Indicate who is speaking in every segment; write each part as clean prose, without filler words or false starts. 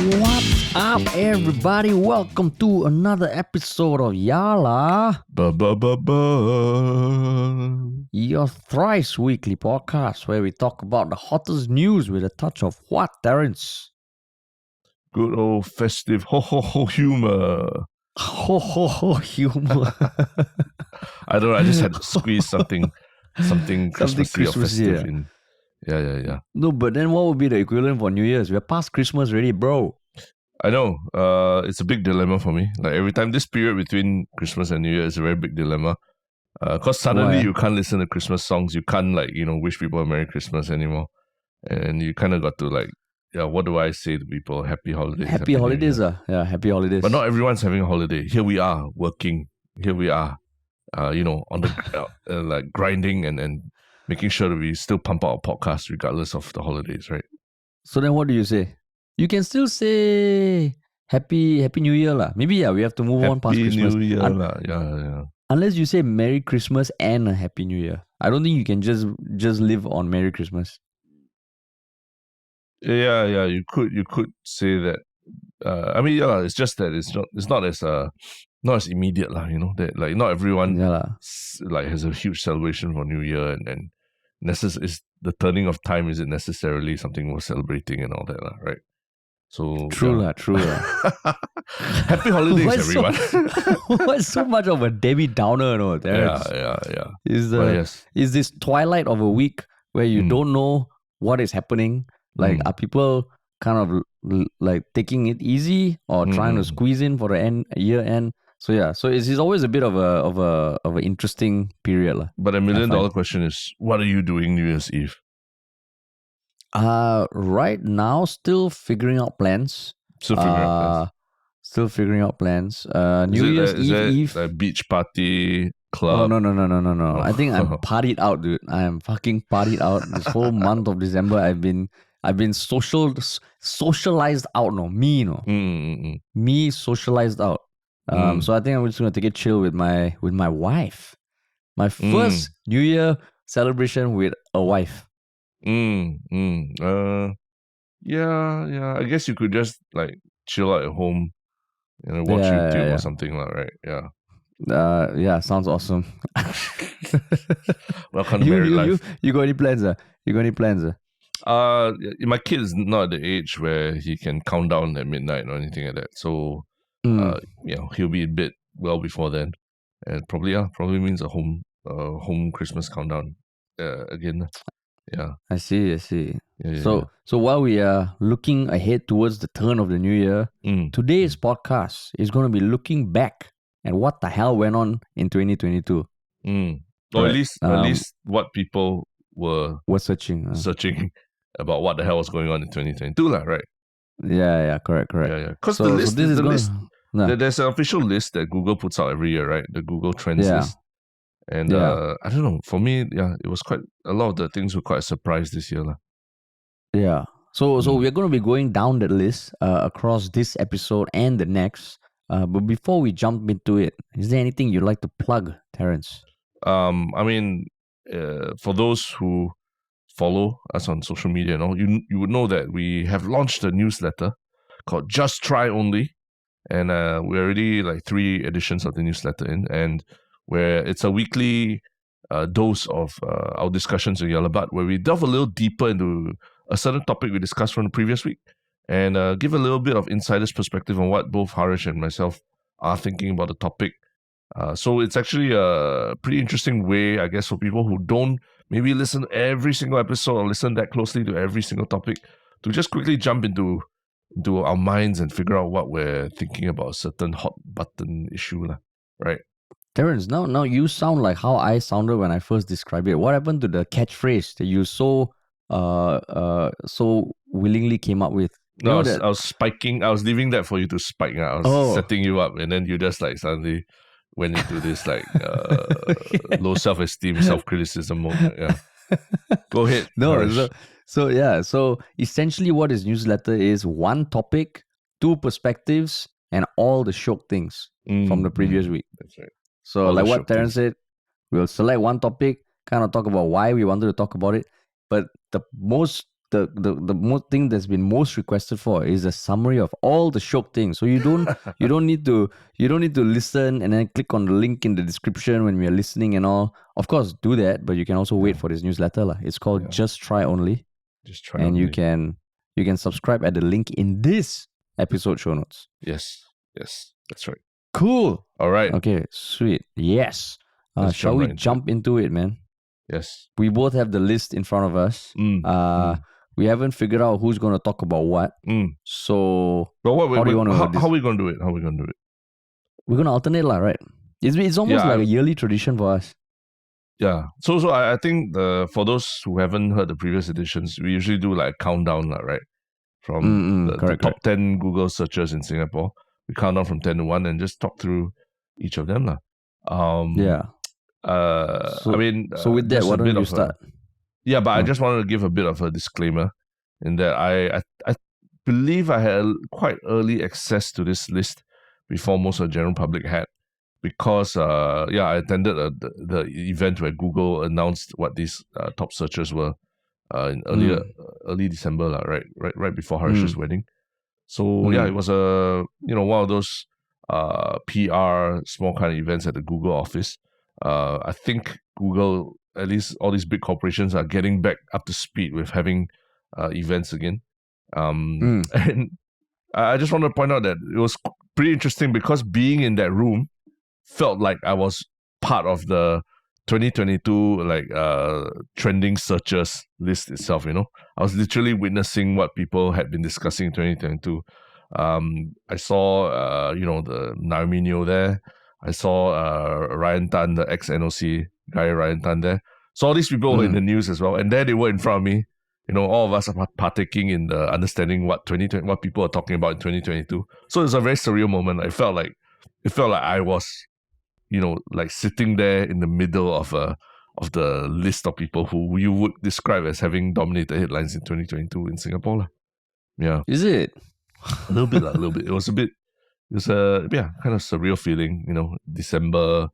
Speaker 1: What's up, everybody? Welcome to another episode of Yala, your thrice weekly podcast where we talk about the hottest news with a touch of what, Terence?
Speaker 2: Good old festive ho ho ho humor.
Speaker 1: Ho ho ho humor.
Speaker 2: I don't know. I just had to squeeze something Christmassy or
Speaker 1: Christmassy,
Speaker 2: festive
Speaker 1: yeah.
Speaker 2: in. Yeah.
Speaker 1: No, but then what would be the equivalent for New Year's? We're past Christmas already, bro.
Speaker 2: I know. It's a big dilemma for me. Like every time this period between Christmas and New Year is a very big dilemma. Cause suddenly
Speaker 1: Why?
Speaker 2: you can't listen to Christmas songs. You can't wish people a Merry Christmas anymore, and you kind of got to what do I say to people? Happy holidays.
Speaker 1: Happy
Speaker 2: New
Speaker 1: holidays,
Speaker 2: Year.
Speaker 1: yeah, happy holidays.
Speaker 2: But not everyone's having a holiday. Here we are working. Here we are, on the grinding and making sure that we still pump out a podcast regardless of the holidays, right?
Speaker 1: So then what do you say? You can still say Happy New Year lah. Maybe we have to move on past
Speaker 2: Happy
Speaker 1: Christmas.
Speaker 2: New Year, lah. Yeah.
Speaker 1: Unless you say Merry Christmas and a Happy New Year. I don't think you can just live on Merry Christmas.
Speaker 2: Yeah. You could say that. It's just that it's not as immediate lah. That like not everyone has a huge celebration for New Year and is the turning of time. Is it necessarily something worth celebrating and all that lah, right? So
Speaker 1: True lah.
Speaker 2: Happy holidays, everyone.
Speaker 1: What's so much of a Debbie Downer, no?
Speaker 2: Yeah.
Speaker 1: Is this twilight of a week where you don't know what is happening? Like, are people kind of like taking it easy or trying to squeeze in for the year end? So it's always a bit of a interesting period lah.
Speaker 2: But $1 million question is, what are you doing New Year's Eve?
Speaker 1: Right now, still figuring out plans. New Year's Eve.
Speaker 2: A beach party, club?
Speaker 1: Oh, no. I think I'm partied out, dude. I am fucking partied out. This whole month of December, I've been socialized out. Me socialized out. So I think I'm just gonna take it chill with my wife. My first New Year celebration with a wife.
Speaker 2: Yeah. I guess you could just chill out at home and watch YouTube or something, right? Yeah.
Speaker 1: Yeah, sounds awesome.
Speaker 2: Welcome to married life.
Speaker 1: You got any plans?
Speaker 2: My kid is not at the age where he can count down at midnight or anything like that. So, he'll be in bed well before then, and probably means a home Christmas countdown again. Yeah,
Speaker 1: I see.
Speaker 2: Yeah.
Speaker 1: So while we are looking ahead towards the turn of the new year, today's podcast is going to be looking back at what the hell went on in 2022.
Speaker 2: Or at least what people were
Speaker 1: searching
Speaker 2: about what the hell was going on in 2022, right?
Speaker 1: Yeah, correct.
Speaker 2: Yeah. Because there's an official list that Google puts out every year, right? The Google Trends list. And I don't know. For me, it was quite a lot of the things were quite a surprise this year, lah.
Speaker 1: Yeah. So we're going to be going down that list across this episode and the next. But before we jump into it, is there anything you'd like to plug, Terence?
Speaker 2: For those who follow us on social media, you would know that we have launched a newsletter called Just Try Only, and we're already 3 editions of the newsletter in, and where it's a weekly dose of our discussions in Yalabat, where we delve a little deeper into a certain topic we discussed from the previous week, and give a little bit of insider's perspective on what both Harish and myself are thinking about the topic. So it's actually a pretty interesting way, I guess, for people who don't maybe listen to every single episode or listen that closely to every single topic, to just quickly jump into our minds and figure out what we're thinking about a certain hot button issue, right?
Speaker 1: Terence, now you sound like how I sounded when I first described it. What happened to the catchphrase that you so willingly came up with?
Speaker 2: I was spiking. I was leaving that for you to spike. I was setting you up, and then you just suddenly went into this low self-esteem, self-criticism mode. Yeah. Go ahead.
Speaker 1: So essentially what his newsletter is: 1 topic, 2 perspectives, and all the Shiok things from the previous week.
Speaker 2: That's right.
Speaker 1: So all what Terence said, we'll select 1 topic, kind of talk about why we wanted to talk about it. But the the most thing that's been most requested for is a summary of all the Shiok things. So you don't need to listen and then click on the link in the description when we are listening and all. Of course, do that, but you can also wait for this newsletter lah. It's called Just Try Only.
Speaker 2: Just try
Speaker 1: and
Speaker 2: only.
Speaker 1: you can subscribe at the link in this episode show notes.
Speaker 2: Yes, that's right.
Speaker 1: Cool.
Speaker 2: All right.
Speaker 1: Okay, sweet. Yes.
Speaker 2: Let's
Speaker 1: Shall
Speaker 2: jump
Speaker 1: we
Speaker 2: right into
Speaker 1: jump into it, man?
Speaker 2: Yes.
Speaker 1: We both have the list in front of us. We haven't figured out who's going to talk about what. So,
Speaker 2: But
Speaker 1: how do you want to?
Speaker 2: how are we going to do it?
Speaker 1: We're going to alternate, lah, right? It's almost like a yearly tradition for us.
Speaker 2: Yeah. So I think for those who haven't heard the previous editions, we usually do like a countdown, right? From the top 10 Google searches in Singapore. We count down from 10 to 1 and just talk through each of them. I mean,
Speaker 1: so with that, why don't you start?
Speaker 2: But I just wanted to give a bit of a disclaimer in that I believe I had quite early access to this list before most of the general public had, because I attended the event where Google announced what these top searches were in early December, right before Harish's wedding. So it was one of those PR small kind of events at the Google office. I think Google, at least all these big corporations, are getting back up to speed with having events again. And I just want to point out that it was pretty interesting because being in that room felt like I was part of the 2022 trending searches list itself. I was literally witnessing what people had been discussing in 2022. I saw the Narminio there. I saw Ryan Tan, the ex-NOC guy, Ryan Tan there. So all these people were in the news as well, and there they were in front of me. All of us are partaking in the understanding what people are talking about in 2022. So it was a very surreal moment. It felt like I was, like sitting there in the middle of the list of people who you would describe as having dominated headlines in 2022 in Singapore. Yeah.
Speaker 1: Is it?
Speaker 2: A little bit. It was a kind of surreal feeling, December,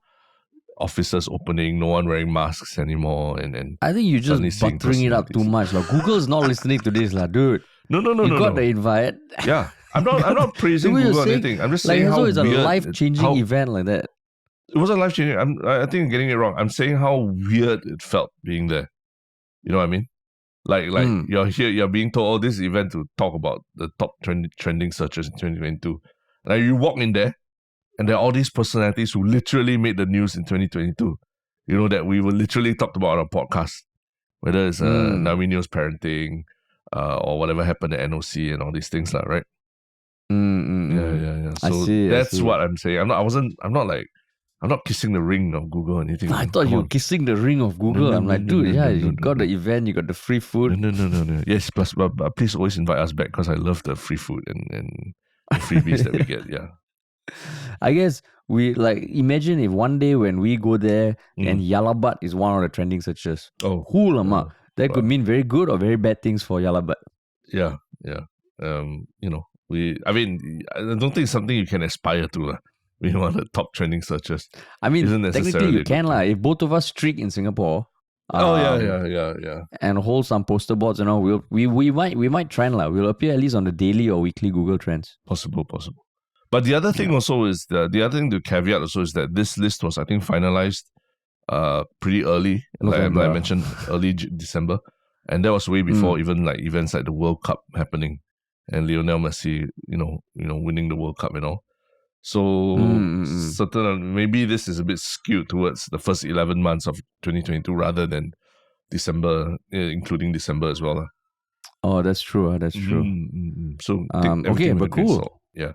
Speaker 2: offices opening, no one wearing masks anymore, and
Speaker 1: I think you're just buttering it up too much. Like, Google's not listening to this, dude.
Speaker 2: No.
Speaker 1: You got the invite.
Speaker 2: Yeah. I'm not praising Google or anything. I'm just saying how
Speaker 1: it's a
Speaker 2: weird,
Speaker 1: life-changing event like that.
Speaker 2: It wasn't life-changing. I think I'm getting it wrong. I'm saying how weird it felt being there. You know what I mean? Like you're here, you're being told, this event to talk about the top trending searches in 2022. Like, you walk in there, and there are all these personalities who literally made the news in 2022. That we were literally talked about on our podcast, whether it's Narminio's parenting, or whatever happened at NOC and all these things, right? Yeah. So that's what I'm saying. I'm not kissing the ring of Google or anything.
Speaker 1: I thought you were kissing the ring of Google. I'm like, dude, you got the event, you got the free food.
Speaker 2: No. Yes, plus, but please always invite us back because I love the free food and the freebies that we get. Yeah.
Speaker 1: I guess we imagine if one day when we go there and Yalabat is one of the trending searches.
Speaker 2: Oh,
Speaker 1: that could mean very good or very bad things for Yalabat.
Speaker 2: Yeah. I don't think it's something you can aspire to. We want the top trending searches.
Speaker 1: I mean, technically you can if both of us streak in Singapore.
Speaker 2: Yeah.
Speaker 1: And hold some poster boards, we might trend We'll appear at least on the daily or weekly Google Trends.
Speaker 2: Possible. But the other thing also is the other thing to caveat also is that this list was, I think, finalized pretty early, like I mentioned, early December, and that was way before even like events like the World Cup happening and Lionel Messi, winning the World Cup and all. So maybe this is a bit skewed towards the first 11 months of 2022 rather than December, including December as well.
Speaker 1: Oh, that's true.
Speaker 2: So
Speaker 1: okay, but cool.
Speaker 2: Yeah.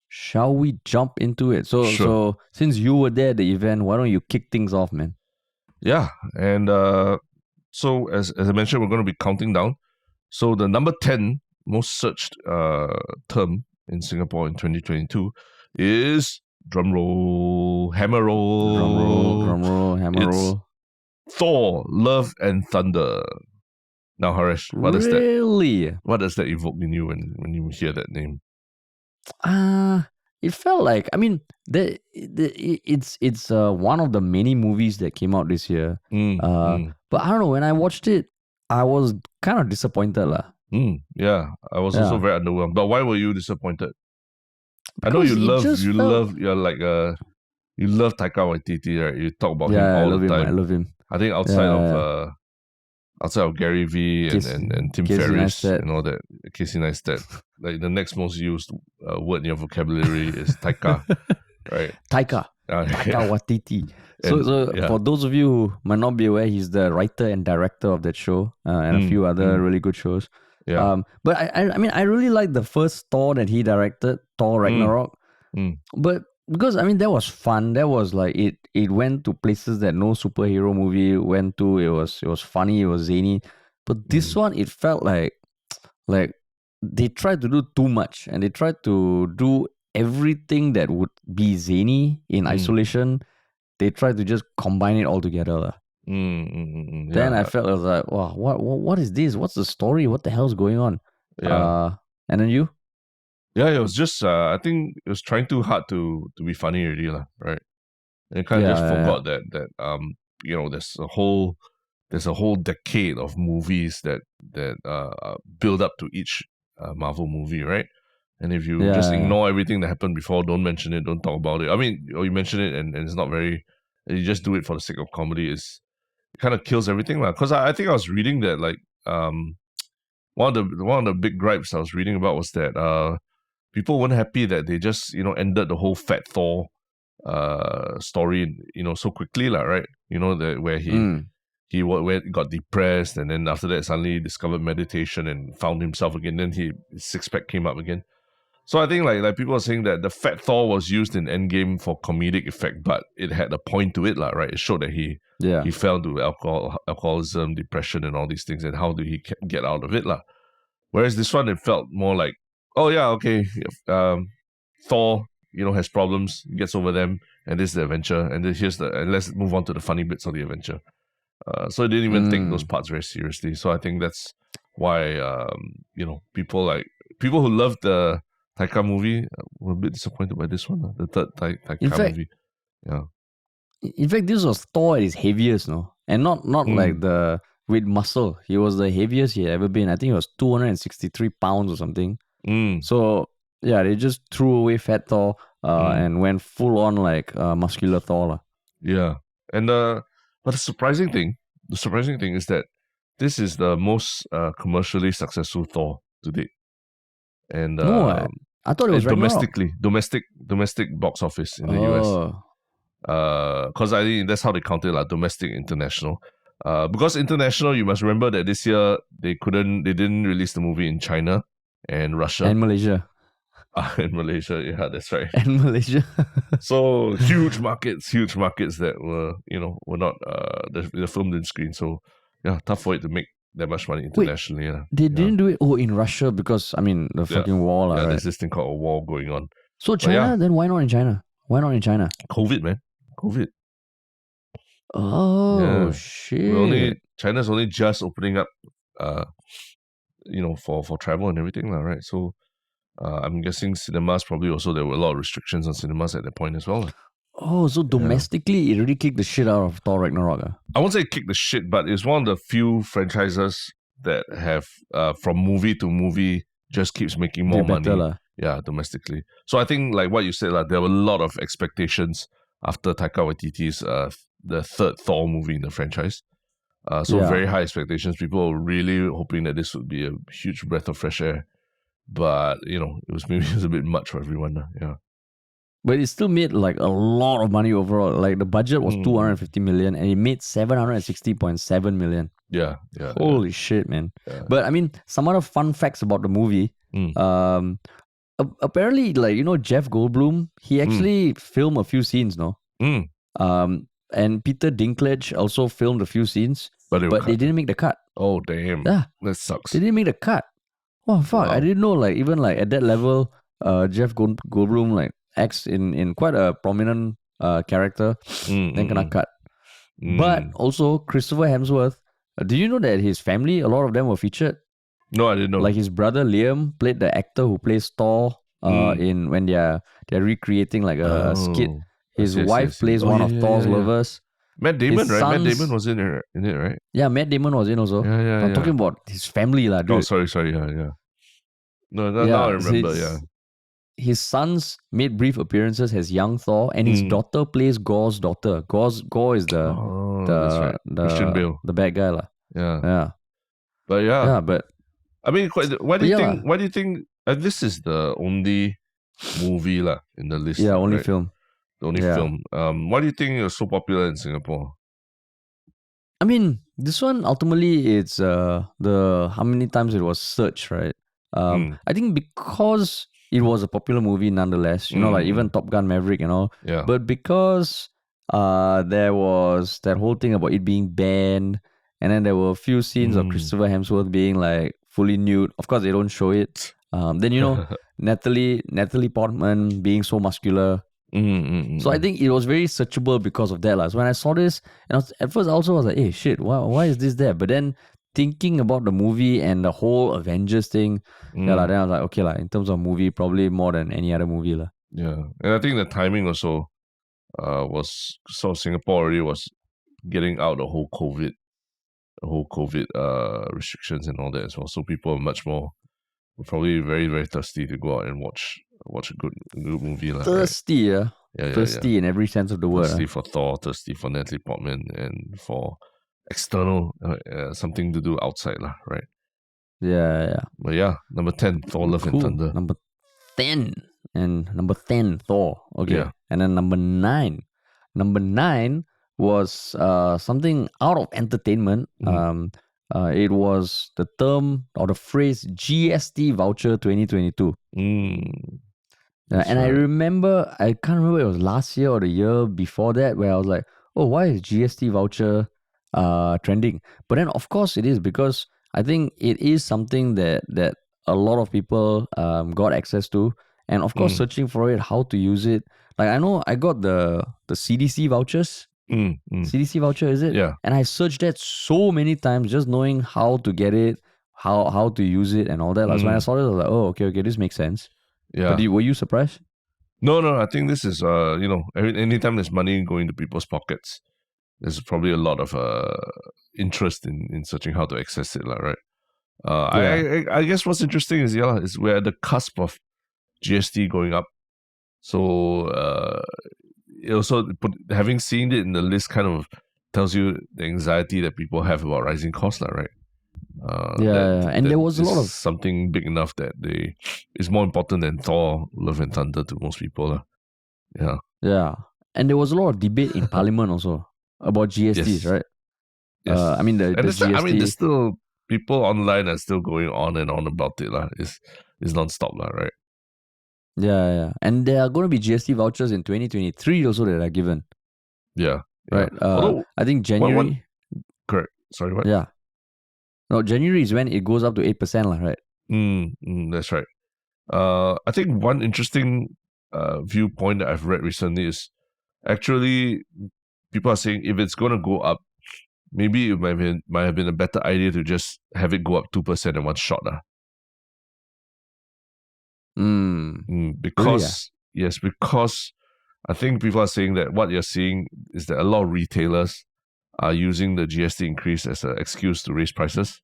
Speaker 1: Shall we jump into it? So since you were there at the event, why don't you kick things off, man?
Speaker 2: Yeah, and so as I mentioned, we're going to be counting down. So the number 10 most searched term in Singapore in 2022 is hammer roll. It's Thor, Love and Thunder. Now, Harish, what does that evoke in you when you hear that name?
Speaker 1: It felt like, it's one of the many movies that came out this year. But I don't know, when I watched it, I was kind of disappointed lah.
Speaker 2: Yeah, I was also very underwhelmed. But why were you disappointed? I know
Speaker 1: Because it just felt...
Speaker 2: you're like you love Taika Waititi, right? You talk about him
Speaker 1: Yeah, I
Speaker 2: all
Speaker 1: love
Speaker 2: the
Speaker 1: him. I
Speaker 2: time.
Speaker 1: love him.
Speaker 2: I think outside of Gary Vee and Tim
Speaker 1: Casey
Speaker 2: Ferriss
Speaker 1: Neistat.
Speaker 2: and all that, Casey Neistat, like the next most used word in your vocabulary is Taika, right?
Speaker 1: Taika Waititi.
Speaker 2: And,
Speaker 1: So for those of you who might not be aware, he's the writer and director of that show and a few other really good shows.
Speaker 2: Yeah.
Speaker 1: But I mean, I really liked the first Thor that he directed, Thor Ragnarok. But because I mean, that was fun. That was like it went to places that no superhero movie went to. It was funny. It was zany. But this one, it felt like they tried to do too much, and they tried to do everything that would be zany in isolation. They tried to just combine it all together. Then I felt like, wow, what is this? What's the story? What the hell's going on?
Speaker 2: Yeah.
Speaker 1: And then you?
Speaker 2: Yeah, it was just I think it was trying too hard to be funny already, right? And it kind of just forgot that you know there's a whole decade of movies that build up to each Marvel movie, right? And if you just ignore everything that happened before, don't mention it, don't talk about it. I mean, or you mention it and it's not very, you just do it for the sake of comedy, it kind of kills everything. Because I think I was reading that like one of the big gripes I was reading about was that people weren't happy that they just ended the whole Fat Thor story so quickly, right? That where he got depressed, and then after that suddenly discovered meditation and found himself again. Then his six pack came up again. So I think like people are saying that the Fat Thor was used in Endgame for comedic effect, but it had a point to it, right? It showed that he fell to alcoholism, depression, and all these things, and how did he get out of it, Whereas this one, it felt more like, oh yeah, okay, Thor, has problems, gets over them, and this is the adventure, and then and let's move on to the funny bits of the adventure. So it didn't even take those parts very seriously. So I think that's why people who loved the Taika movie were a bit disappointed by this one, the third Taika movie. Yeah.
Speaker 1: In fact, this was Thor at his heaviest, no, and not like the with muscle. He was the heaviest he had ever been. I think it was 263 pounds or something. So yeah, they just threw away Fat Thor and went full on like muscular Thor.
Speaker 2: Yeah, and but the surprising thing is that this is the most commercially successful Thor to date. And
Speaker 1: no, I thought it was
Speaker 2: domestically, domestic box office in the US. Because I think that's how they count it, like domestic, international. Because international, you must remember that this year they didn't release the movie in China and Russia
Speaker 1: and Malaysia.
Speaker 2: In Malaysia, yeah, that's right.
Speaker 1: And Malaysia.
Speaker 2: So huge markets that were not the film didn't screen. So yeah, tough for it to make that much money internationally.
Speaker 1: Wait, they didn't do it in Russia because the fucking war, right?
Speaker 2: There's this thing called a war going on.
Speaker 1: So China, then why not in China? Why not in China?
Speaker 2: COVID, man. COVID.
Speaker 1: Oh shit!
Speaker 2: China's only just opening up, for travel and everything, right? So, I'm guessing cinemas probably also there were a lot of restrictions on cinemas at that point as well.
Speaker 1: Oh, so domestically, it really kicked the shit out of Thor Ragnarok.
Speaker 2: I won't say kick the shit, but it's one of the few franchises that have, from movie to movie, just keeps making more money. Yeah, domestically. So I think, like what you said, there were a lot of expectations after Taika Waititi's the third Thor movie in the franchise. Very high expectations. People were really hoping that this would be a huge breath of fresh air. But, it was a bit much for everyone. Yeah.
Speaker 1: But it still made like a lot of money overall. Like the budget was 250 million and it made 760.7 million.
Speaker 2: Yeah.
Speaker 1: Holy shit, man. Yeah. But I mean, some other fun facts about the movie. Apparently, Jeff Goldblum, he actually filmed a few scenes, no? And Peter Dinklage also filmed a few scenes, but they didn't make the cut.
Speaker 2: Oh, damn.
Speaker 1: Yeah.
Speaker 2: That sucks.
Speaker 1: They didn't make the cut. Oh, fuck. Wow. I didn't know, even at that level, Jeff Goldblum, acts in quite a prominent character, then kena cut. But also, Christopher Hemsworth, do you know that his family, a lot of them were featured?
Speaker 2: No, I didn't know.
Speaker 1: Like his brother Liam played the actor who plays Thor in when they're recreating a skit. His wife plays one of Thor's lovers.
Speaker 2: Matt Damon,
Speaker 1: his
Speaker 2: right? Matt Damon
Speaker 1: sons.
Speaker 2: was in it, right?
Speaker 1: Yeah, Matt Damon was in also.
Speaker 2: Yeah, yeah,
Speaker 1: I'm
Speaker 2: yeah.
Speaker 1: talking about his family, lah,
Speaker 2: Oh,
Speaker 1: dude.
Speaker 2: sorry, yeah, yeah. No, now I
Speaker 1: Yeah,
Speaker 2: remember, yeah.
Speaker 1: his sons made brief appearances as young Thor, and his daughter plays Gore's daughter. Gore is
Speaker 2: Oh, that's right. Christian Bale.
Speaker 1: the bad guy, lah.
Speaker 2: Yeah.
Speaker 1: Yeah,
Speaker 2: But yeah.
Speaker 1: yeah, but
Speaker 2: I mean, why do
Speaker 1: but
Speaker 2: you
Speaker 1: yeah,
Speaker 2: think?
Speaker 1: lah.
Speaker 2: Why do you think? This is the only movie lah in the list,
Speaker 1: Yeah,
Speaker 2: lah,
Speaker 1: only
Speaker 2: right?
Speaker 1: film.
Speaker 2: The only
Speaker 1: Yeah.
Speaker 2: film. Why do you think it was so popular in Singapore?
Speaker 1: I mean, this one ultimately it's the how many times it was searched, right? I think because it was a popular movie nonetheless, you know, like even Top Gun Maverick and all.
Speaker 2: Yeah.
Speaker 1: But because there was that whole thing about it being banned, and then there were a few scenes of Christopher Hemsworth being like fully nude. Of course, they don't show it. Then you know Natalie Portman being so muscular. So I think it was very searchable because of that. Like. So when I saw this, and at first I also was like, hey, shit, why is this there? But then thinking about the movie and the whole Avengers thing, then I was like, okay, in terms of movie, probably more than any other movie.
Speaker 2: Yeah. And I think the timing also was, so Singapore already was getting out the whole COVID restrictions and all that as well. So people are much more, probably very, very thirsty to go out and watch a good movie.
Speaker 1: Thirsty,
Speaker 2: right?
Speaker 1: Thirsty in every sense of the word.
Speaker 2: Thirsty for Thor, thirsty for Natalie Portman, and for external something to do outside, right?
Speaker 1: Yeah.
Speaker 2: But yeah, number 10, Thor, Love and Thunder.
Speaker 1: Number 10. And number 10, Thor. Okay.
Speaker 2: Yeah.
Speaker 1: And then number 9. Number 9 was something out of entertainment. It was the term or the phrase GST voucher 2022. And I remember, I can't remember it was last year or the year before that, where I was like, oh, why is GST voucher trending? But then, of course, it is because I think it is something that a lot of people got access to. And of course, searching for it, how to use it. Like, I know I got the CDC vouchers. CDC voucher, is it?
Speaker 2: Yeah.
Speaker 1: And I searched that so many times, just knowing how to get it, how to use it, and all that. So when I saw it, I was like, oh, okay, this makes sense.
Speaker 2: Yeah.
Speaker 1: But were you surprised?
Speaker 2: No. I think this is anytime there's money going to people's pockets, there's probably a lot of interest in searching how to access it, right? I guess what's interesting is we're at the cusp of GST going up. So it also having seen it in the list kind of tells you the anxiety that people have about rising costs, right?
Speaker 1: And there was a lot of
Speaker 2: something big enough that it's more important than Thor, Love and Thunder to most people.
Speaker 1: Yeah, and there was a lot of debate in Parliament also about GSTs, right?
Speaker 2: Yes.
Speaker 1: I mean the GST.
Speaker 2: I mean, there's still people online are still going on and on about it, It's non-stop, right?
Speaker 1: Yeah, and there are going to be GST vouchers in 2023 also that are given.
Speaker 2: Yeah,
Speaker 1: right.
Speaker 2: Although,
Speaker 1: I think January.
Speaker 2: Correct. Sorry, what?
Speaker 1: Yeah. No, January is when it goes up to 8%, right?
Speaker 2: That's right. I think one interesting viewpoint that I've read recently is actually people are saying if it's going to go up, maybe it might have been a better idea to just have it go up 2% in one shot. Because
Speaker 1: really,
Speaker 2: yes, because I think people are saying that what you're seeing is that a lot of retailers are using the GST increase as an excuse to raise prices,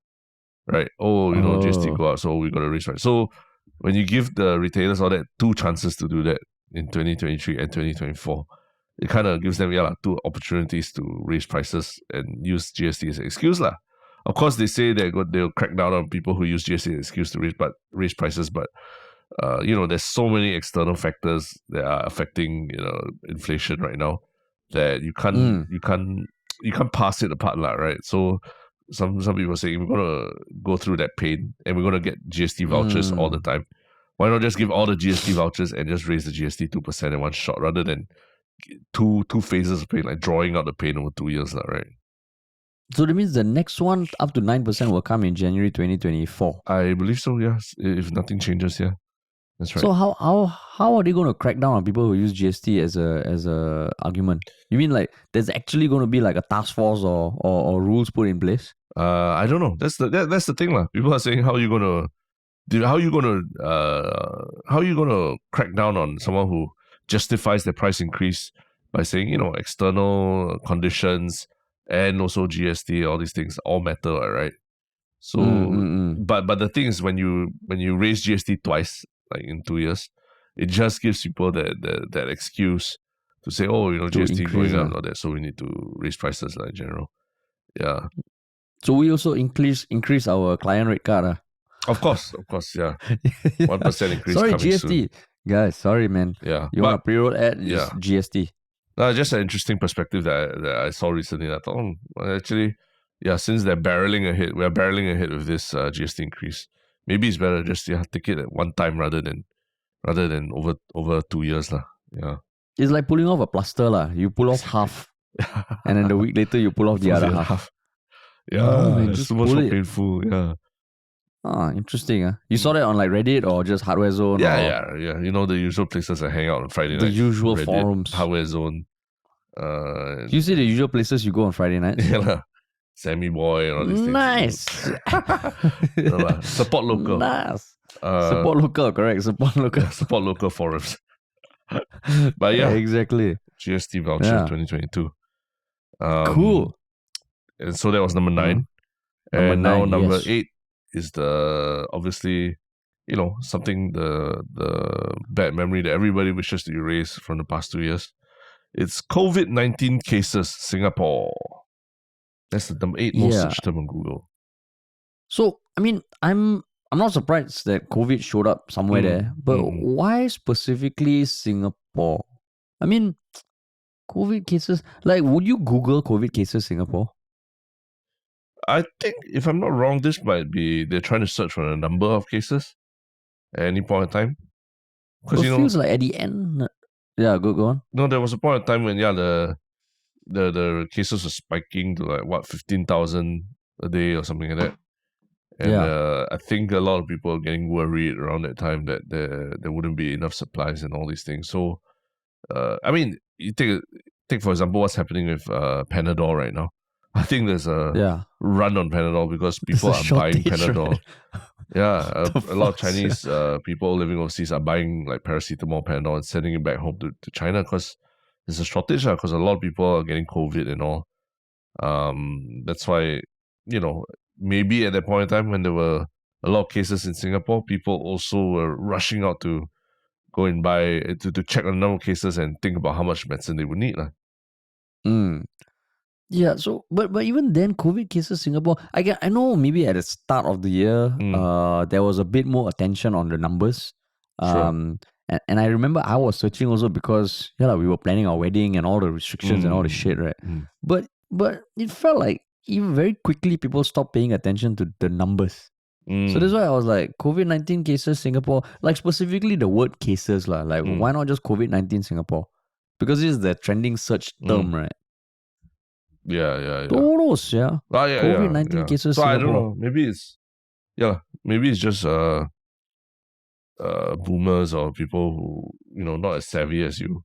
Speaker 2: right? GST go up, so we got to raise price. So when you give the retailers all that 2 chances to do that in 2023 and 2024, it kind of gives them 2 opportunities to raise prices and use GST as an excuse lah. Of course, they say they'll crack down on people who use GST as an excuse to raise prices, but there's so many external factors that are affecting inflation right now that you can't pass it apart, right? So some people say we're gonna go through that pain and we're gonna get GST vouchers all the time. Why not just give all the GST vouchers and just raise the GST 2% in one shot rather than two phases of pain, like drawing out the pain over 2 years, right?
Speaker 1: So that means the next one up to 9% will come in January 2024.
Speaker 2: I believe so, yes. If nothing changes, yeah. That's right.
Speaker 1: So how are they going to crack down on people who use GST as a argument? You mean like there's actually going to be like a task force or rules put in place?
Speaker 2: I don't know. That's the thing lah. People are saying how are you gonna crack down on someone who justifies their price increase by saying, external conditions and also GST, all these things all matter, right? So, but the thing is, when you raise GST twice, like in 2 years, it just gives people that excuse to say, oh,
Speaker 1: To
Speaker 2: GST
Speaker 1: increase,
Speaker 2: going up and all that, so we need to raise prices, like in general. Yeah.
Speaker 1: So we also increase our client rate card.
Speaker 2: Of course, yeah. 1% increase
Speaker 1: Sorry,
Speaker 2: coming
Speaker 1: GST.
Speaker 2: soon.
Speaker 1: Guys, sorry, man.
Speaker 2: Yeah.
Speaker 1: You want a pre-roll ad?
Speaker 2: Yeah.
Speaker 1: Just GST.
Speaker 2: Just an interesting perspective that I saw recently. I thought, well, actually, yeah, since we're barreling ahead with this GST increase. Maybe it's better just take it at one time rather than over 2 years lah. Yeah.
Speaker 1: It's like pulling off a plaster lah. You pull off half, and then the week later you pull off the other half.
Speaker 2: Yeah,
Speaker 1: no, man,
Speaker 2: it's
Speaker 1: just
Speaker 2: so much
Speaker 1: pull
Speaker 2: more
Speaker 1: it.
Speaker 2: painful. Yeah.
Speaker 1: Interesting. You saw that on like Reddit or just Hardware Zone?
Speaker 2: Yeah. The usual places I hang out on Friday night.
Speaker 1: The usual
Speaker 2: Reddit,
Speaker 1: forums.
Speaker 2: Hardware Zone.
Speaker 1: You see the usual places you go on Friday nights?
Speaker 2: Yeah. Sammy Boy and all these
Speaker 1: nice.
Speaker 2: things. Support local.
Speaker 1: Nice. Support local, correct. Support local.
Speaker 2: Yeah, support local forums. But yeah.
Speaker 1: Exactly.
Speaker 2: GST voucher 2022.
Speaker 1: Cool.
Speaker 2: And so that was number 9. And now number 8 is the obviously, something the bad memory that everybody wishes to erase from the past 2 years. It's COVID-19 cases, Singapore. That's the number 8 most searched term on Google.
Speaker 1: So, I mean, I'm not surprised that COVID showed up somewhere there, but why specifically Singapore? I mean, COVID cases, like, would you Google COVID cases Singapore?
Speaker 2: I think, if I'm not wrong, this might be they're trying to search for a number of cases at any point in time.
Speaker 1: Because it feels like at the end. Yeah, go on.
Speaker 2: No, there was a point in time when the cases were spiking to like 15,000 a day or something like that. And I think a lot of people are getting worried around that time that there wouldn't be enough supplies and all these things. So, I mean, you take for example what's happening with Panadol right now. I think there's a run on Panadol because people are buying Panadol. Right? Yeah, a lot of Chinese people living overseas are buying like paracetamol, Panadol, and sending it back home to China because there's a shortage. Because a lot of people are getting COVID and all. That's why, maybe at that point in time when there were a lot of cases in Singapore, people also were rushing out to go and buy to check on the number of cases and think about how much medicine they would need.
Speaker 1: Yeah, so but even then, COVID cases Singapore, I know maybe at the start of the year, there was a bit more attention on the numbers.
Speaker 2: Sure.
Speaker 1: And I remember I was searching also because we were planning our wedding and all the restrictions and all the shit, right? But it felt like even very quickly people stopped paying attention to the numbers. So that's why I was like, COVID-19 cases Singapore, like specifically the word cases lah. Like why not just COVID-19 Singapore? Because it's the trending search term, right?
Speaker 2: Yeah.
Speaker 1: Todos, COVID-19 cases
Speaker 2: so
Speaker 1: Singapore.
Speaker 2: I don't know. Maybe it's just boomers or people who not as savvy as you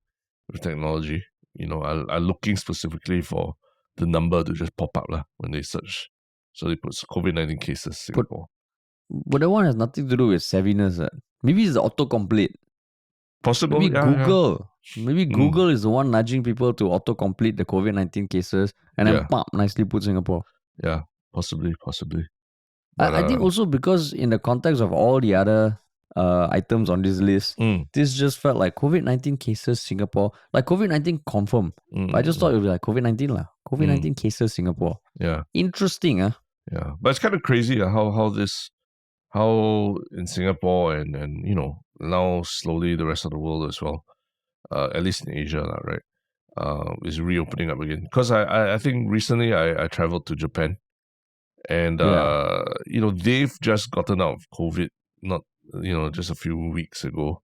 Speaker 2: with technology. Are looking specifically for the number to just pop up when they search. So they put COVID-19 cases Singapore.
Speaker 1: But that one has nothing to do with savviness. Maybe it's the autocomplete.
Speaker 2: Possible.
Speaker 1: Maybe Google. Maybe Google is the one nudging people to autocomplete the COVID-19 cases and then nicely put Singapore.
Speaker 2: Yeah, possibly.
Speaker 1: But I think also because in the context of all the other items on this list, this just felt like COVID-19 cases Singapore, like COVID-19 confirm. But I just thought it would be like COVID-19 lah. COVID-19 cases Singapore.
Speaker 2: Yeah.
Speaker 1: Interesting,
Speaker 2: Yeah, but it's kind of crazy how in Singapore and now slowly the rest of the world as well, at least in Asia, right, is reopening up again. Because I think recently I traveled to Japan, and they've just gotten out of COVID, not just a few weeks ago,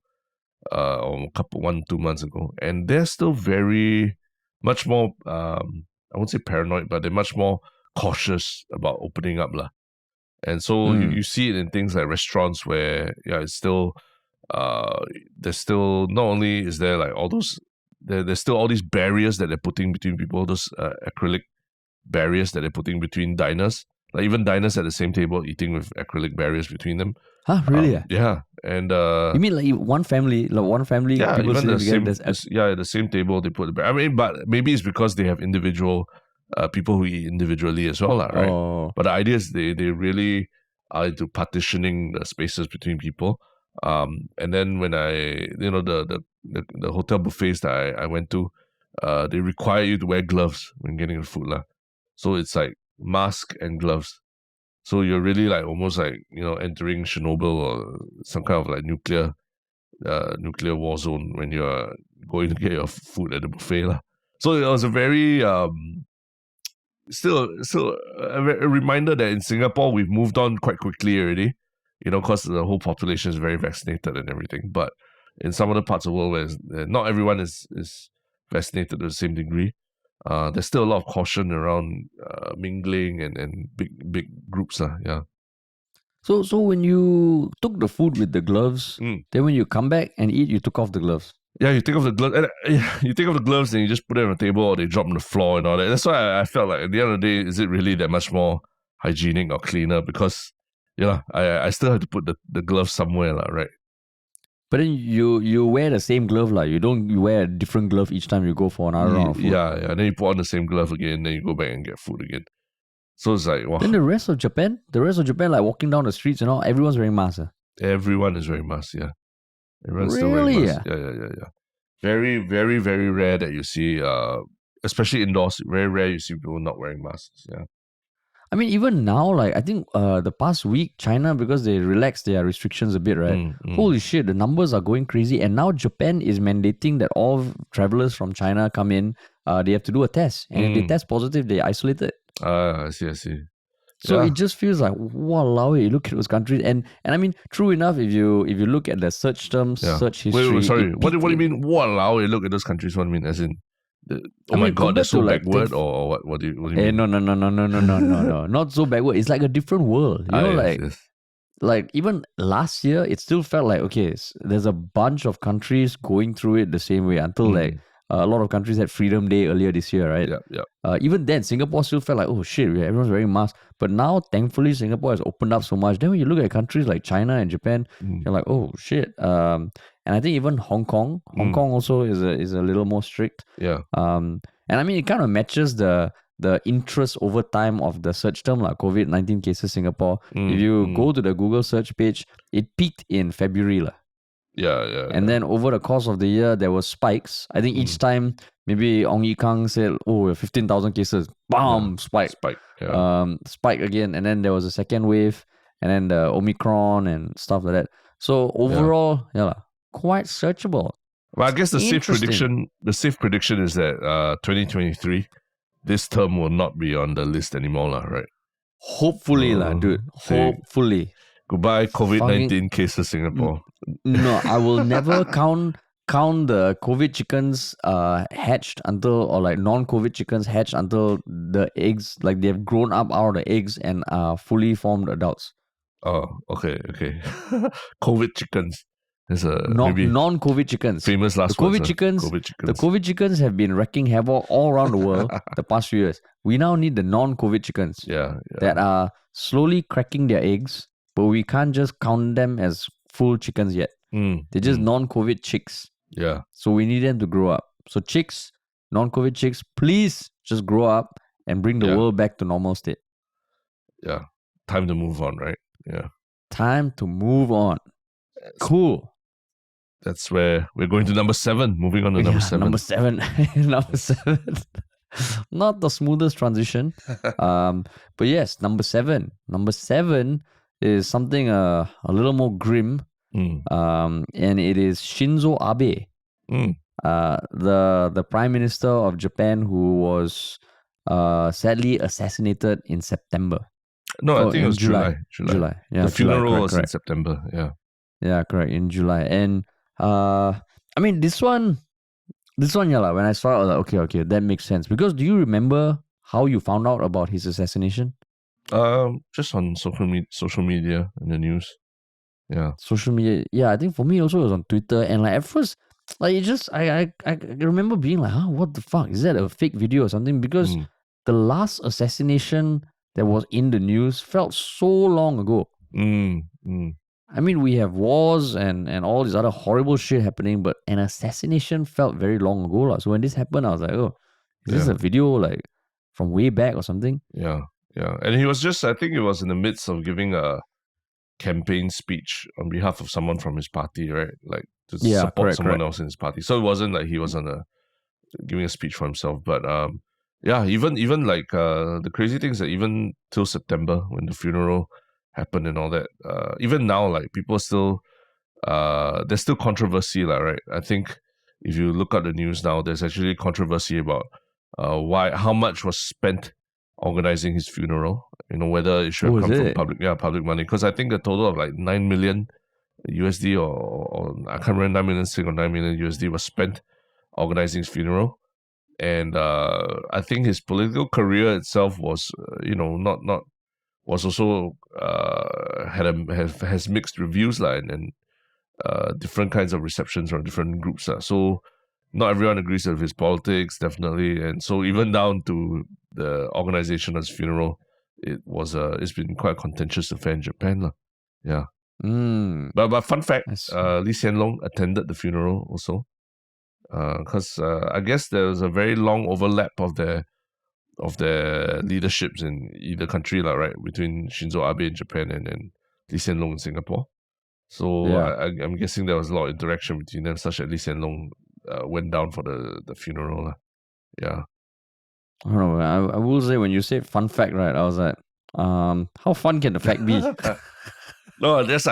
Speaker 2: or 1-2 months ago, and they're still very much more I won't say paranoid, but they're much more cautious about opening up lah. And so you see it in things like restaurants where it's still there's still not only is there like all those there's still all these barriers that they're putting between people, those acrylic barriers that they're putting between diners, like even diners at the same table eating with acrylic barriers between them.
Speaker 1: Huh, really?
Speaker 2: Yeah, And
Speaker 1: You mean like one family,
Speaker 2: yeah,
Speaker 1: people
Speaker 2: even
Speaker 1: sitting
Speaker 2: the
Speaker 1: together?
Speaker 2: same the same table they put the bread. I mean, but maybe it's because they have individual people who eat individually as well, lah, right?
Speaker 1: Oh,
Speaker 2: But the idea is they really are into partitioning the spaces between people. And then when the hotel buffets that I went to, they require you to wear gloves when getting the food, lah. So it's like mask and gloves. So you're really like almost like entering Chernobyl or some kind of like nuclear war zone when you're going to get your food at the buffet, lah. So it was a very still a reminder that in Singapore we've moved on quite quickly already, because the whole population is very vaccinated and everything. But in some other parts of the world where not everyone is vaccinated to the same degree, there's still a lot of caution around mingling and big groups, yeah.
Speaker 1: so when you took the food with the gloves,
Speaker 2: Mm.
Speaker 1: then when you come back and eat, you took off the gloves.
Speaker 2: Yeah, you take off the gloves. You take off the gloves and you just put it on the table, or they drop on the floor and all that. That's why I felt like at the end of the day, is it really that much more hygienic or cleaner? Because I still have to put the gloves somewhere, right?
Speaker 1: But then you wear the same glove, like you wear a different glove each time you go for another round of food.
Speaker 2: Yeah. And then you put on the same glove again, then you go back and get food again. So it's like, wow.
Speaker 1: Then the rest of Japan, like walking down the streets and all, everyone's wearing masks.
Speaker 2: Everyone is wearing masks, yeah. Everyone's still
Speaker 1: Really?
Speaker 2: wearing masks. Yeah. Very, very, very rare that you see, especially indoors, very rare you see people not wearing masks, yeah.
Speaker 1: I mean, even now, like I think the past week, China, because they relaxed their restrictions a bit, right? Holy shit, the numbers are going crazy. And now Japan is mandating that all travelers from China come in, they have to do a test. And if they test positive, they isolated.
Speaker 2: I see.
Speaker 1: So
Speaker 2: Yeah.
Speaker 1: it just feels like, walao, you look at those countries. And I mean, true enough, if you look at the search terms, search history.
Speaker 2: Wait, sorry. What do you mean? Walao, you look at those countries. What do you mean? As in, my God, they're so backward, or what? What do you mean?
Speaker 1: No, not so backward. It's like a different world. You know,
Speaker 2: yes.
Speaker 1: like even last year, it still felt like, okay, there's a bunch of countries going through it the same way until like a lot of countries had Freedom Day earlier this year, right?
Speaker 2: Yeah.
Speaker 1: Even then, Singapore still felt like, oh shit, everyone's wearing masks. But now, thankfully, Singapore has opened up so much. Then when you look at countries like China and Japan, you're like, oh shit. And I think even Hong Kong also is a little more strict.
Speaker 2: Yeah.
Speaker 1: And I mean, it kind of matches the interest over time of the search term, like COVID-19 cases Singapore. If you go to the Google search page, it peaked in February.
Speaker 2: Yeah.
Speaker 1: And then over the course of the year, there were spikes. I think each time, maybe Ong Yi Kang said, oh, 15,000 cases. Bam! Spike.
Speaker 2: Yeah.
Speaker 1: Spike again. And then there was a second wave. And then the Omicron and stuff like that. So overall, quite searchable.
Speaker 2: Well, I guess the safe prediction is that 2023, this term will not be on the list anymore, right?
Speaker 1: Hopefully, dude. Hopefully.
Speaker 2: Goodbye, COVID-19 cases, Singapore.
Speaker 1: No, I will never count the COVID chickens hatched until, or like non-COVID chickens hatched until the eggs, like they've grown up out of the eggs and are fully formed adults.
Speaker 2: Oh, okay. COVID chickens. There's
Speaker 1: non-COVID chickens.
Speaker 2: Famous last
Speaker 1: the
Speaker 2: words.
Speaker 1: COVID chickens. The COVID chickens have been wrecking havoc all around the world the past few years. We now need the non-COVID chickens.
Speaker 2: Yeah.
Speaker 1: That are slowly cracking their eggs, but we can't just count them as full chickens yet. They're just non-COVID chicks.
Speaker 2: Yeah.
Speaker 1: So we need them to grow up. So chicks, non-COVID chicks, please just grow up and bring the world back to normal state.
Speaker 2: Yeah. Time to move on, right? Yeah.
Speaker 1: Time to move on. Cool.
Speaker 2: That's where we're going to number 7. Moving on to number 7.
Speaker 1: Number 7. Number 7. Not the smoothest transition. But yes, number 7. Number 7 is something a little more grim. And it is Shinzo Abe, the Prime Minister of Japan, who was sadly assassinated in September.
Speaker 2: No, I think it was July.
Speaker 1: Yeah,
Speaker 2: the funeral
Speaker 1: correct,
Speaker 2: was in September.
Speaker 1: Yeah, correct, in July. And I mean, this one, when I saw it, I was like, okay, that makes sense. Because do you remember how you found out about his assassination?
Speaker 2: Just on social media and the news. Yeah.
Speaker 1: Social media. Yeah, I think for me also it was on Twitter. And like at first, like it just I remember being like, what the fuck? Is that a fake video or something? Because the last assassination that was in the news felt so long ago. I mean, we have wars and all this other horrible shit happening, but an assassination felt very long ago. lah. So when this happened, I was like, oh, is this
Speaker 2: Yeah.
Speaker 1: a video like from way back or something?
Speaker 2: Yeah. Yeah. And he was just, I think he was in the midst of giving a campaign speech on behalf of someone from his party, right? Like to
Speaker 1: Yeah,
Speaker 2: support
Speaker 1: correct,
Speaker 2: someone
Speaker 1: correct.
Speaker 2: else in his party. So it wasn't like he was on a giving a speech for himself. But yeah, even like the crazy thing is that even till September when the funeral happened and all that, even now like people still there's still controversy, like, right? I think if you look at the news now, there's actually controversy about how much was spent organizing his funeral. You know, whether it should
Speaker 1: Oh,
Speaker 2: have
Speaker 1: is
Speaker 2: come from
Speaker 1: it?
Speaker 2: public money. Because I think a total of like 9 million USD or I can't remember 9 million Sing or 9 million USD was spent organizing his funeral. And I think his political career itself was, not was also has mixed reviews, like, and different kinds of receptions from different groups. So not everyone agrees with his politics, definitely. And so even down to the organization of his funeral, it's been quite a contentious affair in Japan. Yeah. But fun fact, Lee Hsien Loong attended the funeral also. Because I guess there was a very long overlap of their leaderships in either country, right? Between Shinzo Abe in Japan and Lee Hsien Loong in Singapore. So
Speaker 1: Yeah.
Speaker 2: I'm guessing there was a lot of interaction between them, such that Lee Hsien Loong went down for the funeral. Yeah.
Speaker 1: I don't know. I will say when you say fun fact, right? I was like, how fun can the fact be?
Speaker 2: No, it's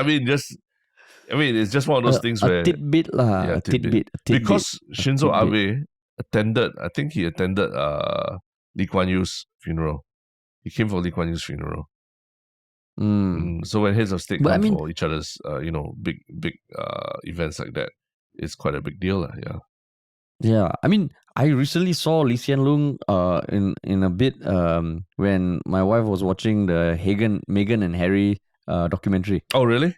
Speaker 2: just one of those things where
Speaker 1: tidbit lah.
Speaker 2: Yeah,
Speaker 1: A tidbit.
Speaker 2: because Shinzo
Speaker 1: tidbit.
Speaker 2: Abe I think he attended Lee Kuan Yew's funeral. He came for Lee Kuan Yew's funeral. So when heads of state come for each other's, big events like that, it's quite a big deal. Yeah.
Speaker 1: Yeah, I mean, I recently saw Lee Hsien Loong in a bit when my wife was watching the Meghan and Harry documentary.
Speaker 2: Oh, really?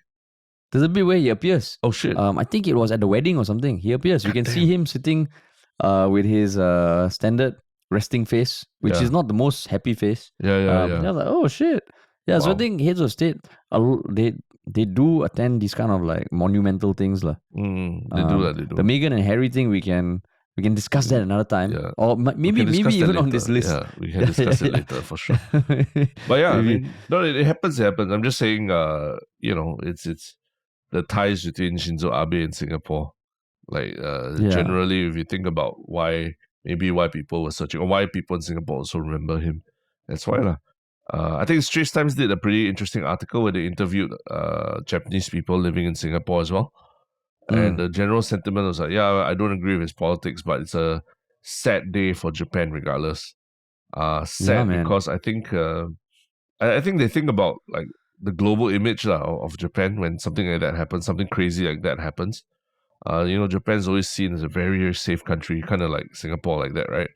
Speaker 1: There's a bit where he appears.
Speaker 2: Oh, shit.
Speaker 1: I think it was at the wedding or something. He appears. You can see him sitting with his standard resting face, which is not the most happy face.
Speaker 2: Yeah.
Speaker 1: I was like, oh shit. Yeah, so I think heads of state, they do attend these kind of like monumental things.
Speaker 2: They do that.
Speaker 1: The Meghan and Harry thing, we can discuss that another time.
Speaker 2: Yeah.
Speaker 1: Or maybe even on this list.
Speaker 2: Yeah, we can discuss it later for sure. But yeah, it happens. I'm just saying, it's the ties between Shinzo Abe and Singapore. Like, generally, if you think about why people were searching, or why people in Singapore also remember him, that's why. I think Straits Times did a pretty interesting article where they interviewed Japanese people living in Singapore as well. And the general sentiment was like, yeah, I don't agree with his politics, but it's a sad day for Japan regardless. Sad because I think I think they think about like the global image of Japan when something like that happens, something crazy like that happens. Japan's always seen as a very, very safe country, kind of like Singapore, like that, right?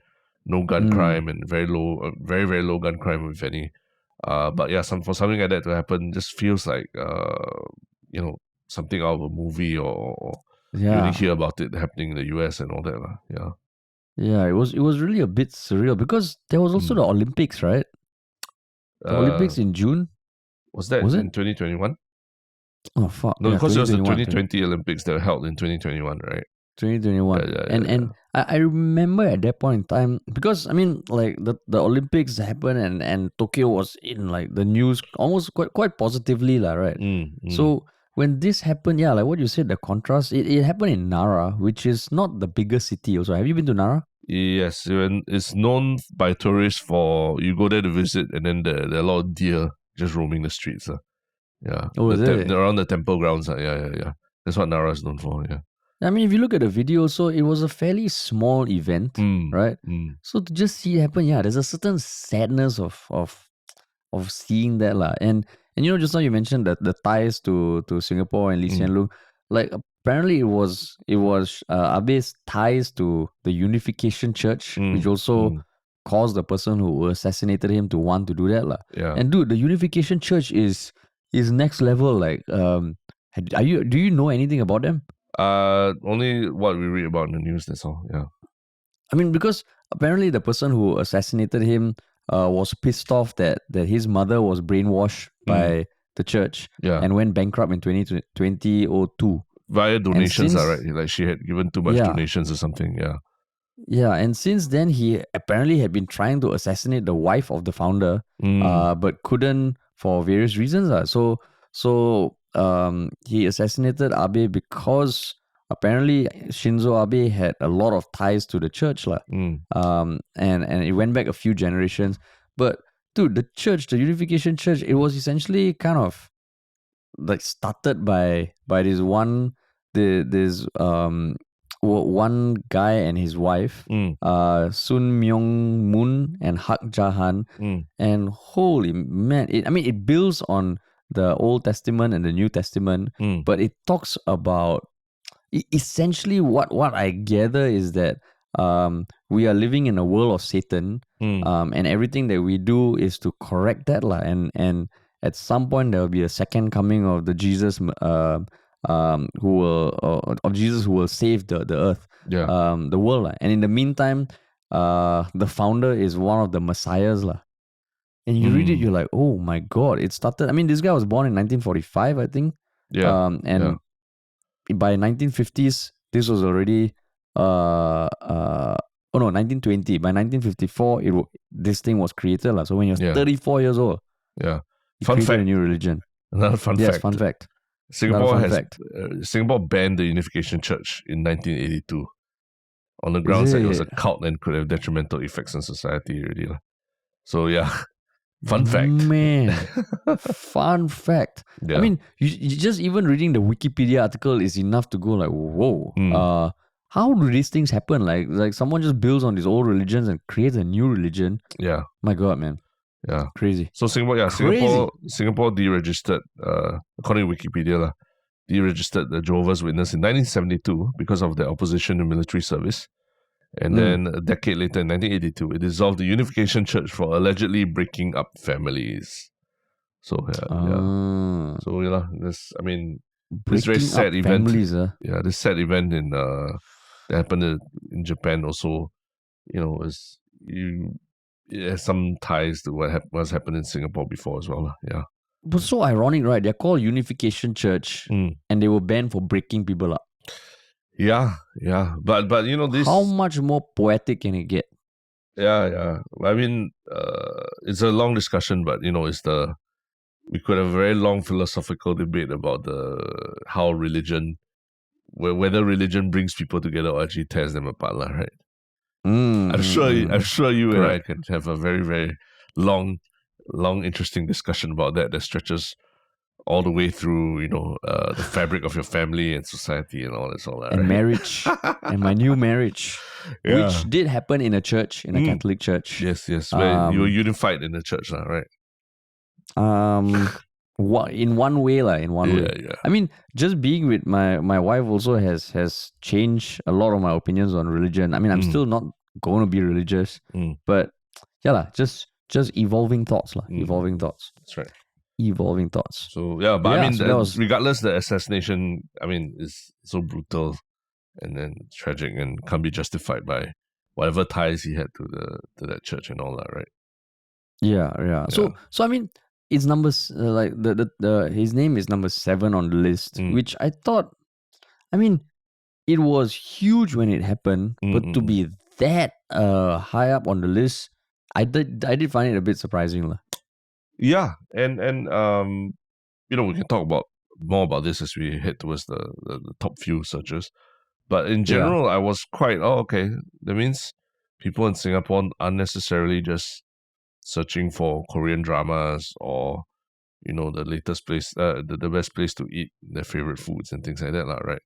Speaker 2: No gun crime and very low, very, very low gun crime, if any. But yeah, for something like that to happen, just feels like something out of a movie, or you only hear about it happening in the US and all that. Yeah.
Speaker 1: Yeah, it was really a bit surreal because there was also the Olympics, right? The Olympics in June.
Speaker 2: Was it in 2021?
Speaker 1: Oh fuck!
Speaker 2: No, because it was the 2020 Olympics that were held in 2021, right?
Speaker 1: 2021. And I remember at that point in time, because I mean, like the Olympics happened and Tokyo was in like the news almost quite positively, right? So when this happened, yeah, like what you said, the contrast, it happened in Nara, which is not the biggest city also. Have you been to Nara?
Speaker 2: Yes, it's known by tourists for, you go there to visit and then there are a lot of deer just roaming the streets. Yeah.
Speaker 1: Oh, is it?
Speaker 2: Around the temple grounds. Yeah. That's what Nara is known for. Yeah.
Speaker 1: I mean, if you look at the video, so it was a fairly small event, right? So to just see it happen, yeah, there's a certain sadness of seeing that, lah. And just now you mentioned that the ties to Singapore and Lee Hsien Loong, like apparently it was Abe's ties to the Unification Church, which also caused the person who assassinated him to want to do that, lah.
Speaker 2: Yeah.
Speaker 1: And dude, the Unification Church is next level. Like, do you know anything about them?
Speaker 2: Only what we read about in the news, that's all. Yeah.
Speaker 1: I mean, because apparently the person who assassinated him was pissed off that his mother was brainwashed by the church,
Speaker 2: Yeah.
Speaker 1: and went bankrupt in 2002.
Speaker 2: Via donations,
Speaker 1: since-
Speaker 2: right? Like she had given too much
Speaker 1: Yeah.
Speaker 2: donations or something. Yeah.
Speaker 1: Yeah, and since then he apparently had been trying to assassinate the wife of the founder, but couldn't for various reasons. He assassinated Abe because apparently Shinzo Abe had a lot of ties to the church, and it went back a few generations. But dude, the church, the Unification Church, it was essentially kind of like started by this one one guy and his wife, Sun Myung Moon and Hak Jahan, and holy man, it builds on the Old Testament and the New Testament, but it talks about essentially what I gather is that we are living in a world of Satan, and everything that we do is to correct that lah. And at some point there will be a second coming of the Jesus who will of Jesus who will save the earth, the world lah. And in the meantime, the founder is one of the messiahs lah. And you read it, you're like, oh my god, it started. I mean, this guy was born in 1945, I think. By 1950s, this was already 1920. By 1954, this thing was created lah. So when you're 34 years old,
Speaker 2: you
Speaker 1: fun created fact. A new religion.
Speaker 2: Another fun fact.
Speaker 1: Yes, fun fact.
Speaker 2: Singapore banned the Unification Church in 1982 on the grounds that it was a cult and could have detrimental effects on society already lah. So yeah. Fun fact.
Speaker 1: Man, fun fact.
Speaker 2: Yeah.
Speaker 1: I mean, you just even reading the Wikipedia article is enough to go like, whoa. How do these things happen? Like someone just builds on these old religions and creates a new religion.
Speaker 2: Yeah.
Speaker 1: My God, man.
Speaker 2: Yeah.
Speaker 1: Crazy.
Speaker 2: So Singapore deregistered, according to Wikipedia, deregistered the Jehovah's Witness in 1972 because of their opposition to military service. And then a decade later, in 1982, it dissolved the Unification Church for allegedly breaking up families. So this very sad event.
Speaker 1: Families,
Speaker 2: Yeah, this sad event that happened in Japan also, it has some ties to what's happened in Singapore before as well. Yeah.
Speaker 1: But so ironic, right? They're called Unification Church, and they were banned for breaking people up.
Speaker 2: Yeah. But this.
Speaker 1: How much more poetic can it get?
Speaker 2: Yeah. I mean, it's a long discussion, but we could have a very long philosophical debate about how religion, whether religion brings people together or actually tears them apart, right? I'm sure you and I can have a very, very long, interesting discussion about that stretches all the way through, the fabric of your family and society and all that.
Speaker 1: And marriage. And my new marriage.
Speaker 2: Yeah.
Speaker 1: Which did happen in a church, in a Catholic church.
Speaker 2: Yes. Where you were unified in the church, right?
Speaker 1: In one way.
Speaker 2: Yeah.
Speaker 1: I mean, just being with my wife also has changed a lot of my opinions on religion. I mean, I'm still not going to be religious, but just evolving thoughts. Evolving thoughts.
Speaker 2: That's right.
Speaker 1: Evolving thoughts.
Speaker 2: So yeah, but I mean, regardless, the assassination, is so brutal and then tragic and can't be justified by whatever ties he had to that church and all that, right?
Speaker 1: Yeah. So I mean, it's numbers like his name is number 7 on the list, which I thought, I mean, it was huge when it happened, but to be that high up on the list, I did find it a bit surprising.
Speaker 2: Yeah, and we can talk more about this as we head towards the top few searches. But in general, I was quite, okay, that means people in Singapore aren't necessarily just searching for Korean dramas or, the latest place, the best place to eat their favorite foods and things like that, right?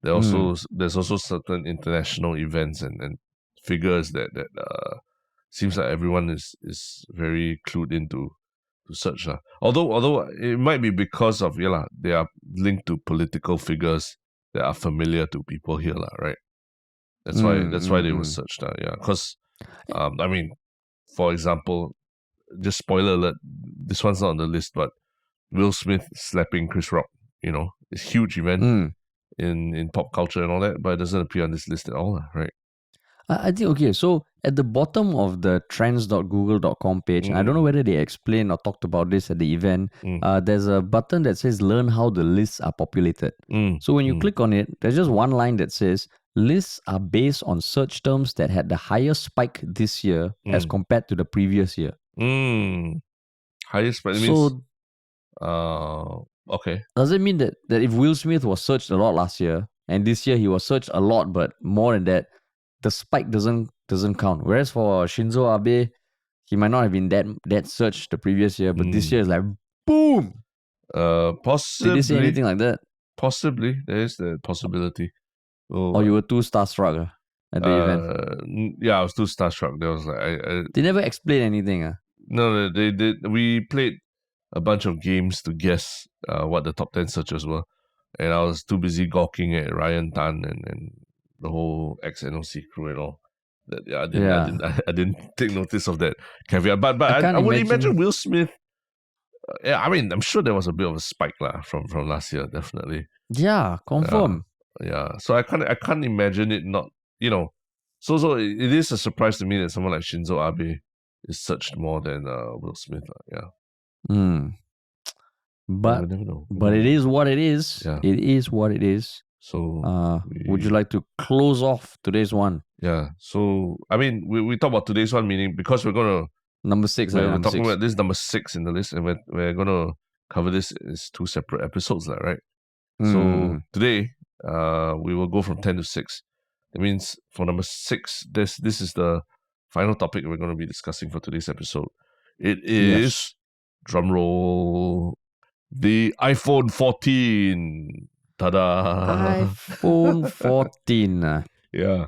Speaker 2: There's also certain international events and figures that seems like everyone is very clued into to search. Although it might be because of they are linked to political figures that are familiar to people here, right? That's why they were searched. Because I mean, for example, just spoiler alert, this one's not on the list, but Will Smith slapping Chris Rock, it's a huge event in pop culture and all that, but it doesn't appear on this list at all, right?
Speaker 1: I think, okay, so at the bottom of the trends.google.com page, and I don't know whether they explained or talked about this at the event, there's a button that says learn how the lists are populated. So when you click on it, there's just one line that says lists are based on search terms that had the highest spike this year as compared to the previous year.
Speaker 2: Highest spike means okay.
Speaker 1: Does it mean that if Will Smith was searched a lot last year and this year he was searched a lot but more than that, the spike doesn't count. Whereas for Shinzo Abe, he might not have been that searched the previous year, but this year is like boom.
Speaker 2: Possibly.
Speaker 1: Did they say anything like that?
Speaker 2: Possibly, there is the possibility.
Speaker 1: Or you were too starstruck at the event?
Speaker 2: Yeah, I was too starstruck. There was like
Speaker 1: they never explained anything.
Speaker 2: No, they did. We played a bunch of games to guess what the top 10 searches were, and I was too busy gawking at Ryan Tan and the whole XNOC crew and all. Yeah, I didn't take notice of that caveat. But I would imagine Will Smith. Yeah, I mean, I'm sure there was a bit of a spike from last year, definitely.
Speaker 1: Yeah, confirm.
Speaker 2: Yeah, so I can't imagine it not. So it is a surprise to me that someone like Shinzo Abe is searched more than Will Smith. Yeah.
Speaker 1: But it is what it is.
Speaker 2: Yeah.
Speaker 1: It is what it is.
Speaker 2: So
Speaker 1: would you like to close off today's one?
Speaker 2: Yeah. So I mean, we talk about today's one, meaning because we're gonna
Speaker 1: number 6.
Speaker 2: We're talking about this number 6 in the list, and we're gonna cover this as 2 separate episodes, right? So today, we will go from 10 to 6. That means for number 6, this is the final topic we're going to be discussing for today's episode. It is, drum roll, the iPhone 14. Ta-da!
Speaker 1: iPhone 14.
Speaker 2: Yeah.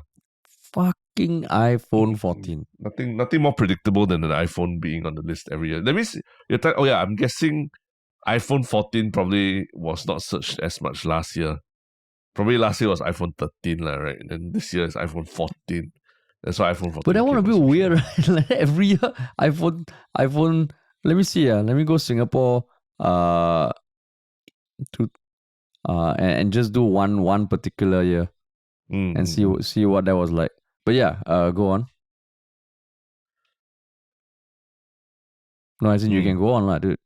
Speaker 1: Fucking iPhone 14.
Speaker 2: Nothing more predictable than an iPhone being on the list every year. That means I'm guessing iPhone 14 probably was not searched as much last year. Probably last year was iPhone 13, right? And then this year is iPhone 14. That's why iPhone 14.
Speaker 1: But that one a bit weird, right? Like every year, iPhone. Let me see. Let me go Singapore. And just do one particular year, and see what that was like. But yeah, go on. No, I think you can go on, lah, dude.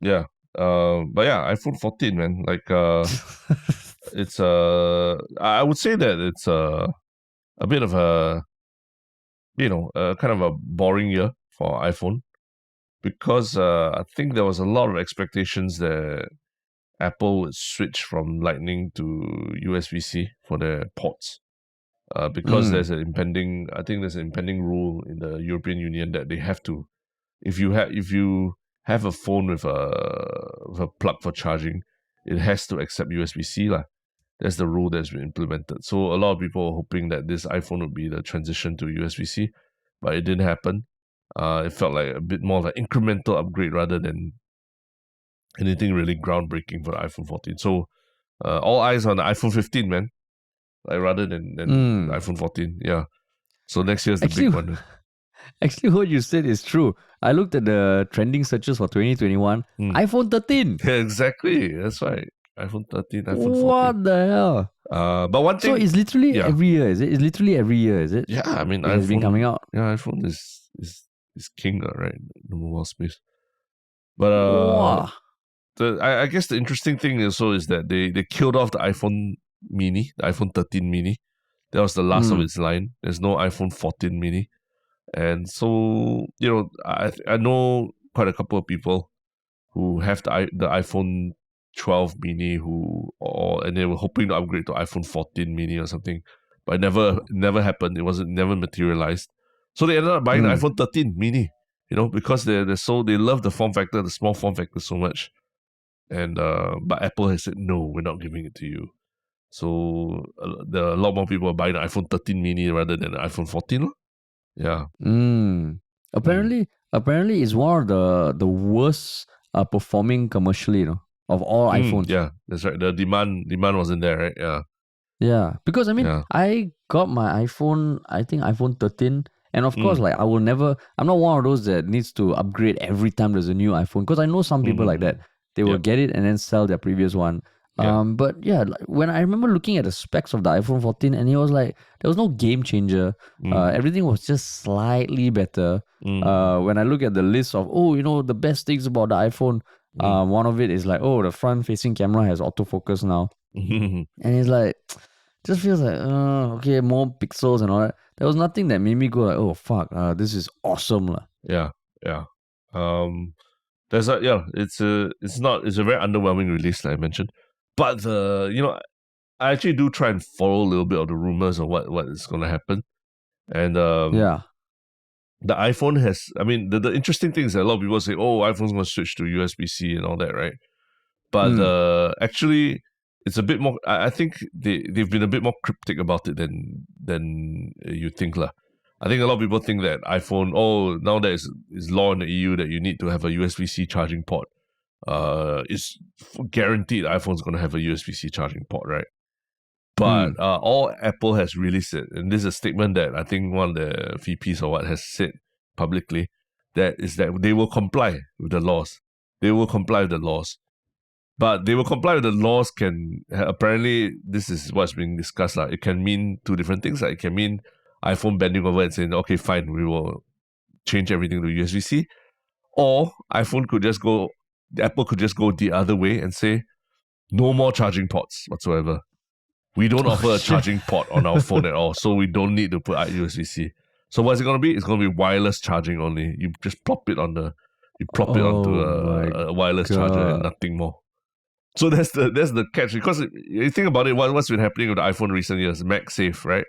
Speaker 2: Yeah. But yeah, iPhone 14, man. Like, it's I would say that it's a bit of a, kind of a boring year for iPhone, because I think there was a lot of expectations that Apple would switch from Lightning to USB-C for their ports. Because there's an impending rule in the European Union that they have to, if you have a phone with a plug for charging, it has to accept USB-C lah. That's the rule that's been implemented. So a lot of people are hoping that this iPhone would be the transition to USB-C, but it didn't happen. It felt like a bit more of an incremental upgrade rather than anything really groundbreaking for the iPhone 14. So all eyes on the iPhone 15, man. Like rather than the iPhone 14. Yeah. So next year's the big one.
Speaker 1: Actually, what you said is true. I looked at the trending searches for 2021. iPhone 13.
Speaker 2: Yeah, exactly. That's right. iPhone 13, iPhone 14.
Speaker 1: What the hell?
Speaker 2: But one thing.
Speaker 1: So it's literally every year, is it? It's literally every year, is it?
Speaker 2: Yeah, I mean,
Speaker 1: iPhone has been coming out.
Speaker 2: Yeah, iPhone is king, right? The mobile space. But I guess the interesting thing also is that they killed off the iPhone Mini, the iPhone 13 Mini. That was the last of its line. There's no iPhone 14 Mini. And so, I know quite a couple of people who have the iPhone 12 Mini and they were hoping to upgrade to iPhone 14 Mini or something, but it never happened. It never materialized. So they ended up buying the iPhone 13 Mini, because they love the form factor, the small form factor so much. And but Apple has said no, we're not giving it to you. So there are a lot more people are buying the iPhone 13 Mini rather than the iPhone 14. Yeah.
Speaker 1: Apparently, it's one of the worst performing commercially, of all iPhones.
Speaker 2: Yeah, that's right. The demand wasn't there, right? Yeah.
Speaker 1: Yeah, because I mean, I got my iPhone, I think iPhone 13, and of course, like I'm not one of those that needs to upgrade every time there's a new iPhone, because I know some people like that. They will get it and then sell their previous one.
Speaker 2: Yeah.
Speaker 1: But yeah, like, when I remember looking at the specs of the iPhone 14, and it was like there was no game changer. Everything was just slightly better. When I look at the list of the best things about the iPhone, one of it is like, the front-facing camera has autofocus now, and it's like just feels like okay, more pixels and all that. There was nothing that made me go like, oh fuck, this is awesome lah.
Speaker 2: Yeah, yeah. It's a very underwhelming release, like I mentioned. But I actually do try and follow a little bit of the rumors of what is going to happen. And
Speaker 1: Yeah.
Speaker 2: the iPhone has, I mean, the interesting thing is that a lot of people say, oh, iPhone's going to switch to USB-C and all that, right? But actually, it's a bit more, I think they've been a bit more cryptic about it than you think lah. I think a lot of people think that iPhone, now there is law in the EU that you need to have a USB-C charging port. It's guaranteed iPhone's going to have a USB-C charging port, right? But all Apple has really said, and this is a statement that I think one of the VPs or what has said publicly, that is that they will comply with the laws. They will comply with the laws. But they will comply with the laws apparently, this is what's being discussed. It can mean two different things. It can mean iPhone bending over and saying, okay, fine, we will change everything to USB-C. Or Apple could just go the other way and say, no more charging ports whatsoever. We don't offer a charging port on our phone at all, so we don't need to put USB-C. So what's it going to be? It's going to be wireless charging only. You just plop it onto a wireless charger and nothing more. So that's the catch, because you think about it, what's been happening with the iPhone recent years, MagSafe, right?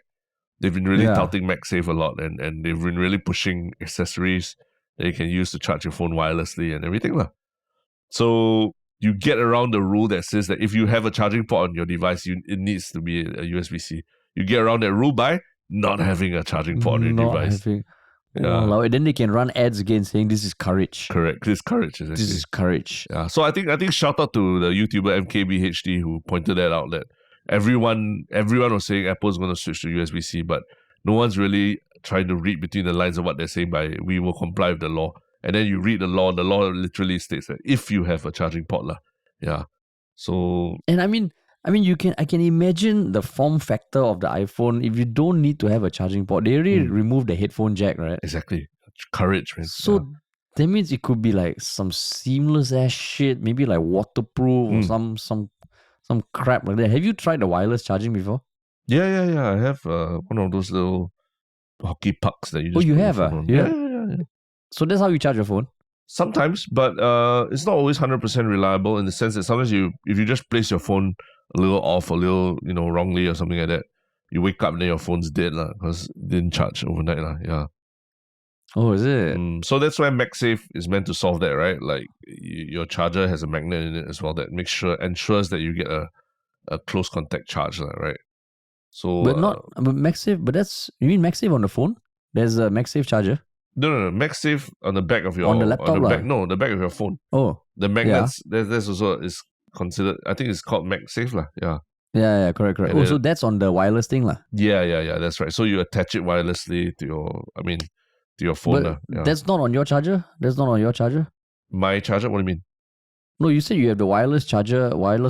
Speaker 2: They've been really touting MagSafe a lot, and they've been really pushing accessories that you can use to charge your phone wirelessly and everything lah. So you get around the rule that says that if you have a charging port on your device, it needs to be a USB-C. You get around that rule by not having a charging port on your device.
Speaker 1: Wow, and then they can run ads again saying this is courage.
Speaker 2: Correct. This is courage. Exactly.
Speaker 1: This is courage.
Speaker 2: Yeah. So I think shout out to the YouTuber MKBHD who pointed that out, that everyone was saying Apple's going to switch to USB-C, but no one's really trying to read between the lines of what they're saying by we will comply with the law. And then you read the law literally states that if you have a charging port lah. Yeah. So,
Speaker 1: and I mean I can imagine the form factor of the iPhone. If you don't need to have a charging port, they already removed the headphone jack, right?
Speaker 2: Exactly. Courage, man.
Speaker 1: So that means it could be like some seamless ass shit, maybe like waterproof or some crap like that. Have you tried the wireless charging before?
Speaker 2: Yeah. I have one of those little hockey pucks that you just
Speaker 1: you have
Speaker 2: Yeah.
Speaker 1: So that's how you charge your phone?
Speaker 2: Sometimes, but it's not always 100% reliable, in the sense that sometimes if you just place your phone a little off, a little, wrongly or something like that, you wake up and then your phone's dead lah, because it didn't charge overnight lah. Yeah.
Speaker 1: Oh, is it?
Speaker 2: So that's why MagSafe is meant to solve that, right? Like your charger has a magnet in it as well that ensures that you get a close contact charge, right? So,
Speaker 1: but MagSafe. But you mean MagSafe on the phone? There's a MagSafe charger.
Speaker 2: No. MagSafe on the back of your
Speaker 1: on the laptop,
Speaker 2: the back of your phone.
Speaker 1: Oh,
Speaker 2: the magnets. There's also is considered. I think it's called MagSafe lah. Yeah.
Speaker 1: Yeah, correct. And so that's on the wireless thing lah.
Speaker 2: Yeah. That's right. So you attach it wirelessly to your phone.
Speaker 1: But that's not on your charger? That's not on your charger?
Speaker 2: My charger? What do you mean?
Speaker 1: No, you said you have the wireless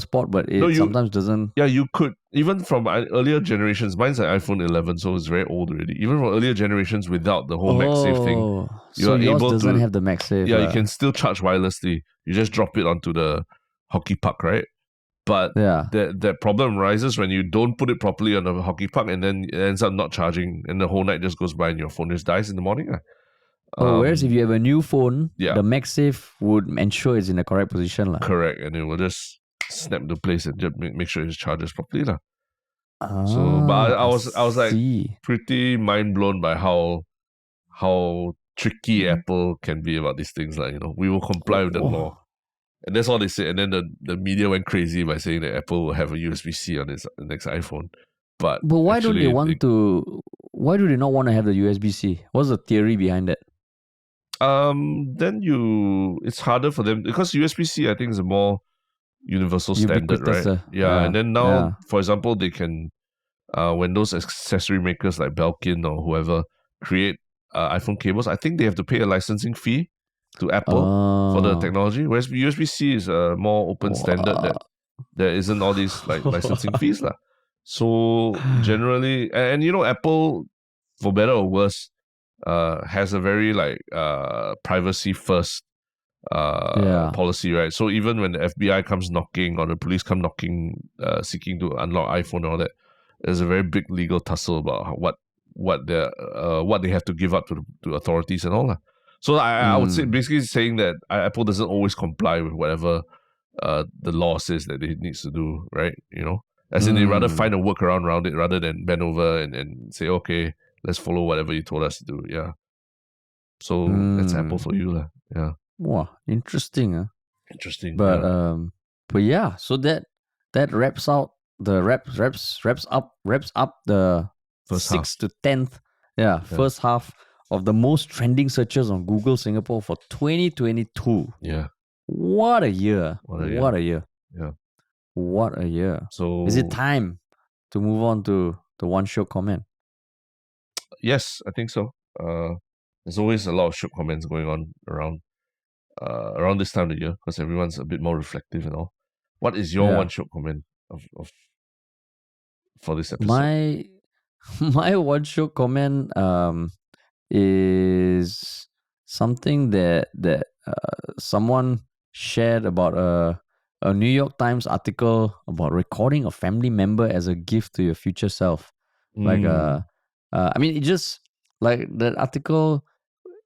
Speaker 1: port, but it sometimes doesn't.
Speaker 2: Yeah, you could. Even from earlier generations, mine's an iPhone 11, so it's very old already. Even from earlier generations without the whole MagSafe thing.
Speaker 1: So yours doesn't have the MagSafe.
Speaker 2: Yeah, you can still charge wirelessly. You just drop it onto the hockey puck, right? But that problem arises when you don't put it properly on the hockey puck, and then it ends up not charging, and the whole night just goes by and your phone just dies in the morning.
Speaker 1: Whereas if you have a new phone, the MagSafe would ensure it's in the correct position lah.
Speaker 2: Correct, and it will just snap the place and just make sure it charges properly lah. But I was like pretty mind blown by how tricky Apple can be about these things. Like, we will comply with the law. And that's all they said. And then the media went crazy by saying that Apple will have a USB-C on its next iPhone. But
Speaker 1: why don't they want to? Why do they not want to have the USB-C? What's the theory behind that?
Speaker 2: Then it's harder for them, because USB-C I think is a more universal standard, right? Yeah, and then now, for example, they can when those accessory makers like Belkin or whoever create iPhone cables, I think they have to pay a licensing fee to Apple for the technology, whereas USB-C is a more open standard that There isn't all these like licensing fees lah. So generally, and you know, Apple, for better or worse, has a very like privacy first
Speaker 1: Yeah.
Speaker 2: policy, right? So even when the FBI comes knocking or the police come knocking, seeking to unlock iPhone and all that, there's a very big legal tussle about what they have to give up to authorities and all that. So I would say
Speaker 1: Mm.
Speaker 2: basically saying that Apple doesn't always comply with whatever the law says that it needs to do, right? You know, as in they rather
Speaker 1: Mm.
Speaker 2: find a workaround around it rather than bend over and say, okay, let's follow whatever you told us to do. Yeah. So that's Apple
Speaker 1: Mm.
Speaker 2: for you, lah. Yeah.
Speaker 1: Wow, interesting, huh?
Speaker 2: Interesting.
Speaker 1: But
Speaker 2: Yeah.
Speaker 1: but yeah, so that wraps out the wraps up the
Speaker 2: First half.
Speaker 1: 6th to 10th, first half of the most trending searches on Google Singapore for 2022.
Speaker 2: Yeah.
Speaker 1: What a year.
Speaker 2: What a year.
Speaker 1: What a year.
Speaker 2: Yeah.
Speaker 1: What a year.
Speaker 2: So
Speaker 1: Is it time to move on to the one Shiok comment?
Speaker 2: yes, I think so. There's always a lot of Shiok comments going on around this time of the year because everyone's a bit more reflective and all. What is your
Speaker 1: Yeah.
Speaker 2: one Shiok comment of for this episode?
Speaker 1: My one Shiok comment is something that someone shared about a New York Times article about recording a family member as a gift to your future self. Like I mean, it just like that article.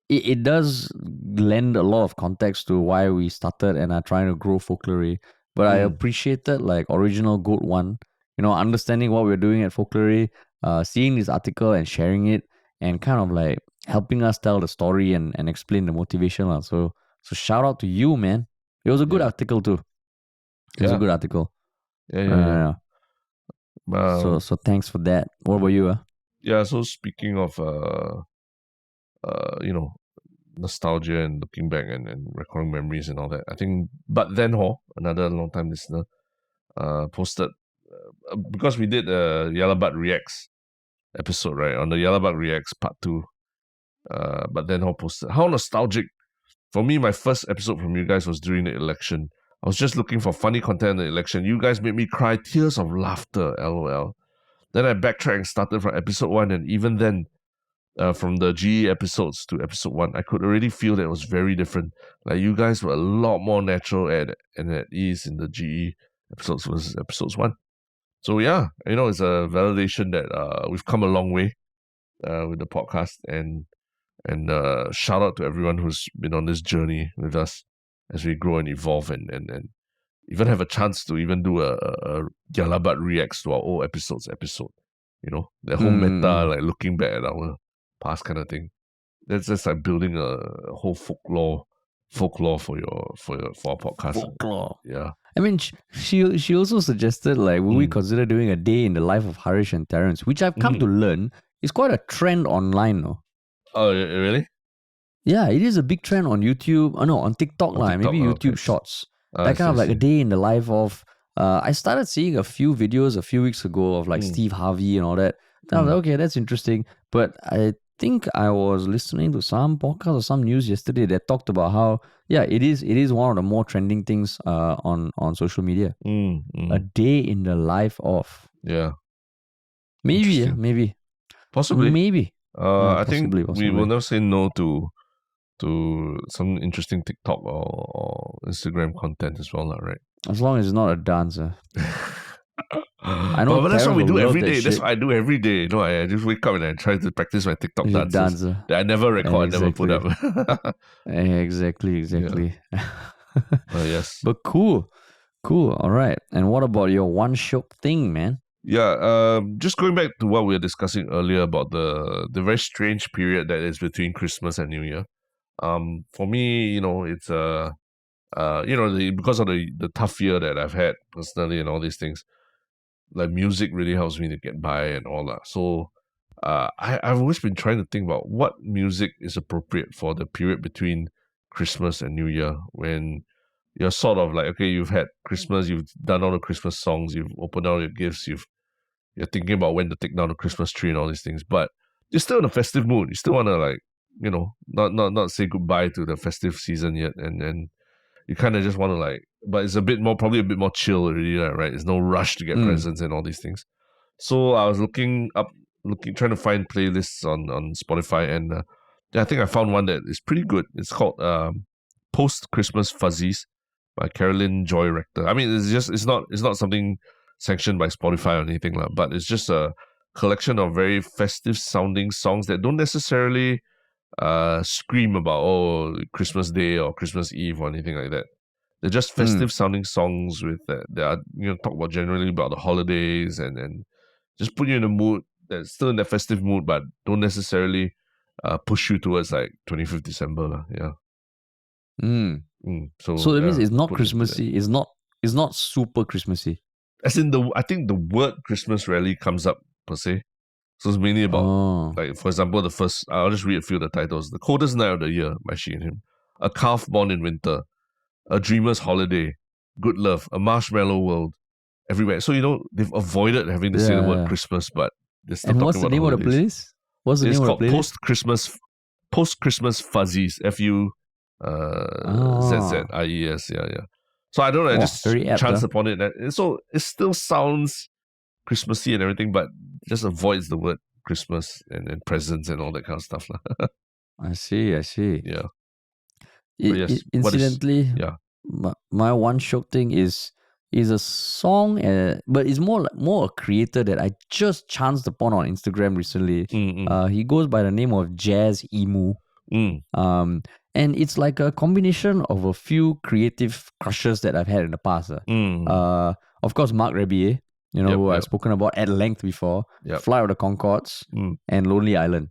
Speaker 1: It does lend a lot of context to why we started and are trying to grow Folklory. But I appreciated like original Goat One, understanding what we're doing at Folklory, seeing this article and sharing it, and kind of like helping us tell the story and explain the motivation. So shout out to you, man. It was a good article too. It was a good article.
Speaker 2: Yeah.
Speaker 1: So thanks for that. What about you?
Speaker 2: Yeah. So speaking of nostalgia and looking back and recalling memories and all that, I think. But then, another long time listener, posted because we did a Yellowbud Reacts episode, right? On the Yellowbud Reacts Part 2. But then posted how nostalgic. For me, my first episode from you guys was during the election. I was just looking for funny content in the election. You guys made me cry tears of laughter, lol. Then I backtracked and started from episode 1, and even then, from the GE episodes to episode 1, I could already feel that it was very different. Like you guys were a lot more natural and at ease in the GE episodes versus episodes 1. So yeah, it's a validation that we've come a long way with the podcast, and shout out to everyone who's been on this journey with us as we grow and evolve and even have a chance to even do a Yalabat reacts to our old episode. That whole meta, like looking back at our past kind of thing. That's just like building a whole folklore for our podcast.
Speaker 1: Folklore.
Speaker 2: Yeah.
Speaker 1: I mean, she also suggested like, would we consider doing a day in the life of Harish and Terence, which I've come to learn is quite a trend online, no?
Speaker 2: Oh, really?
Speaker 1: Yeah, it is a big trend on YouTube. On TikTok, maybe YouTube
Speaker 2: okay.
Speaker 1: Shorts. That kind of like a day in the life of. I started seeing a few videos a few weeks ago of like Steve Harvey and all that. Then I was like, okay, that's interesting. But I think I was listening to some podcast or some news yesterday that talked about how it is one of the more trending things on social media. A day in the life of.
Speaker 2: Yeah.
Speaker 1: Maybe.
Speaker 2: Possibly.
Speaker 1: Maybe.
Speaker 2: I think we will never say no to some interesting TikTok or Instagram content as well, right?
Speaker 1: As long as it's not a dancer. I know,
Speaker 2: but that's what we do every day.
Speaker 1: That
Speaker 2: that's what I do every day. I just wake up and I try to practice my TikTok dances
Speaker 1: dancer.
Speaker 2: that I never record, I never put up.
Speaker 1: Exactly.
Speaker 2: Yes.
Speaker 1: But cool. All right. And what about your one Shiok thing, man?
Speaker 2: Yeah. Just going back to what we were discussing earlier about the very strange period that is between Christmas and New Year. For me, it's because of the tough year that I've had personally and all these things, like music really helps me to get by and all that. So I've always been trying to think about what music is appropriate for the period between Christmas and New Year, when you're sort of like, okay, you've had Christmas, you've done all the Christmas songs, you've opened all your gifts, you're thinking about when to take down the Christmas tree and all these things, but you're still in a festive mood. You still want to, like, not say goodbye to the festive season yet, and you kind of just want to like, but it's probably a bit more chill already, right? There's no rush to get presents and all these things. So I was trying to find playlists on Spotify, and I think I found one that is pretty good. It's called Post Christmas Fuzzies by Carolyn Joy Rector. I mean, it's not something sanctioned by Spotify or anything like, but it's just a collection of very festive sounding songs that don't necessarily scream about Christmas Day or Christmas Eve or anything like that. They're just festive sounding songs with that are talk about generally about the holidays and just put you in a mood that's still in that festive mood, but don't necessarily push you towards like 25th December. Yeah.
Speaker 1: So that means it's not Christmassy. It's not super Christmassy.
Speaker 2: As in I think the word Christmas rarely comes up per se. So it's mainly about like, for example, I'll just read a few of the titles. The Coldest Night of the Year by She and Him. A Calf Born in Winter. A Dreamer's Holiday. Good Love. A Marshmallow World. Everywhere. So they've avoided having to say the word Christmas, but they're still talking about the holidays.
Speaker 1: What's the name of the playlist? What's the name of the playlist?
Speaker 2: It's called Post Christmas Fuzzies. FUZZIES. Yeah. So I don't know. I just chanced upon it. So it still sounds Christmassy and everything, but just avoids the word Christmas and presents and all that kind of stuff.
Speaker 1: I see.
Speaker 2: Yeah.
Speaker 1: Incidentally, my one Shiok Thing is a song, but it's more a creator that I just chanced upon on Instagram recently. He goes by the name of Jazz Emu. And it's like a combination of a few creative crushes that I've had in the past. Of course, Mark Rebier, who I've spoken about at length before. Flight of the Conchords and Lonely Island.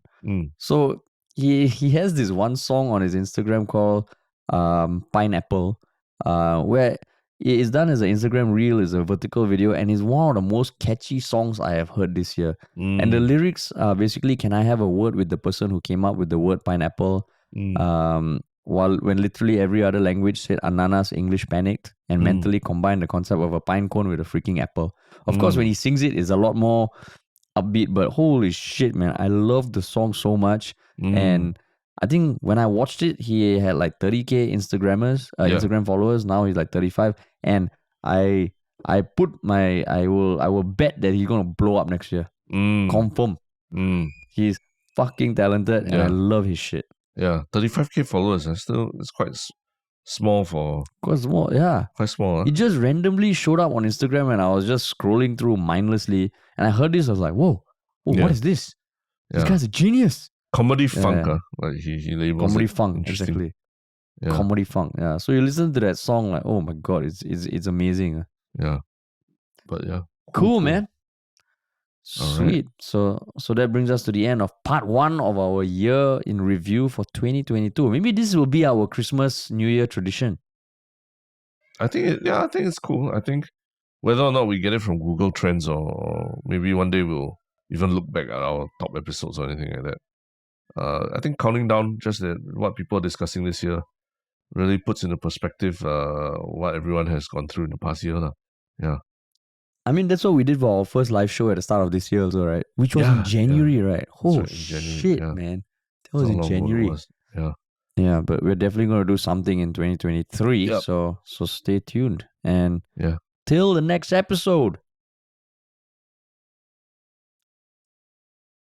Speaker 1: So he has this one song on his Instagram called Pineapple, where it is done as an Instagram reel, is a vertical video, and is one of the most catchy songs I have heard this year. And the lyrics are basically, can I have a word with the person who came up with the word pineapple? When literally every other language said ananas, English panicked and mentally combined the concept of a pine cone with a freaking apple. Of course, when he sings it's a lot more upbeat, but holy shit, man, I love the song so much. And I think when I watched it, he had like 30K Instagram followers. Now he's like 35, and I will bet that he's gonna blow up next year. Confirm. He's fucking talented, and I love his shit.
Speaker 2: Yeah, 35K followers. It's quite small for.
Speaker 1: Quite small, yeah.
Speaker 2: Quite small.
Speaker 1: He just randomly showed up on Instagram, and I was just scrolling through mindlessly, and I heard this. I was like, "Whoa, what is this? This guy's a genius."
Speaker 2: Comedy funk, like he labels
Speaker 1: comedy
Speaker 2: it.
Speaker 1: funk, exactly. Yeah. Comedy funk, yeah. So you listen to that song, like, oh my god, it's amazing.
Speaker 2: Yeah, but yeah,
Speaker 1: cool, man.
Speaker 2: Sweet.
Speaker 1: Right. So that brings us to the end of part 1 of our year in review for 2022. Maybe this will be our Christmas New Year tradition.
Speaker 2: I think it's cool. I think whether or not we get it from Google Trends or maybe one day we'll even look back at our top episodes or anything like that. I think counting down just what people are discussing this year really puts into perspective what everyone has gone through in the past year. Yeah.
Speaker 1: I mean, that's what we did for our first live show at the start of this year also, right? Which was in January, right? Oh, shit, man. That was in January.
Speaker 2: Yeah.
Speaker 1: Yeah, but we're definitely going to do something in 2023. Yep. So stay tuned. And till the next episode.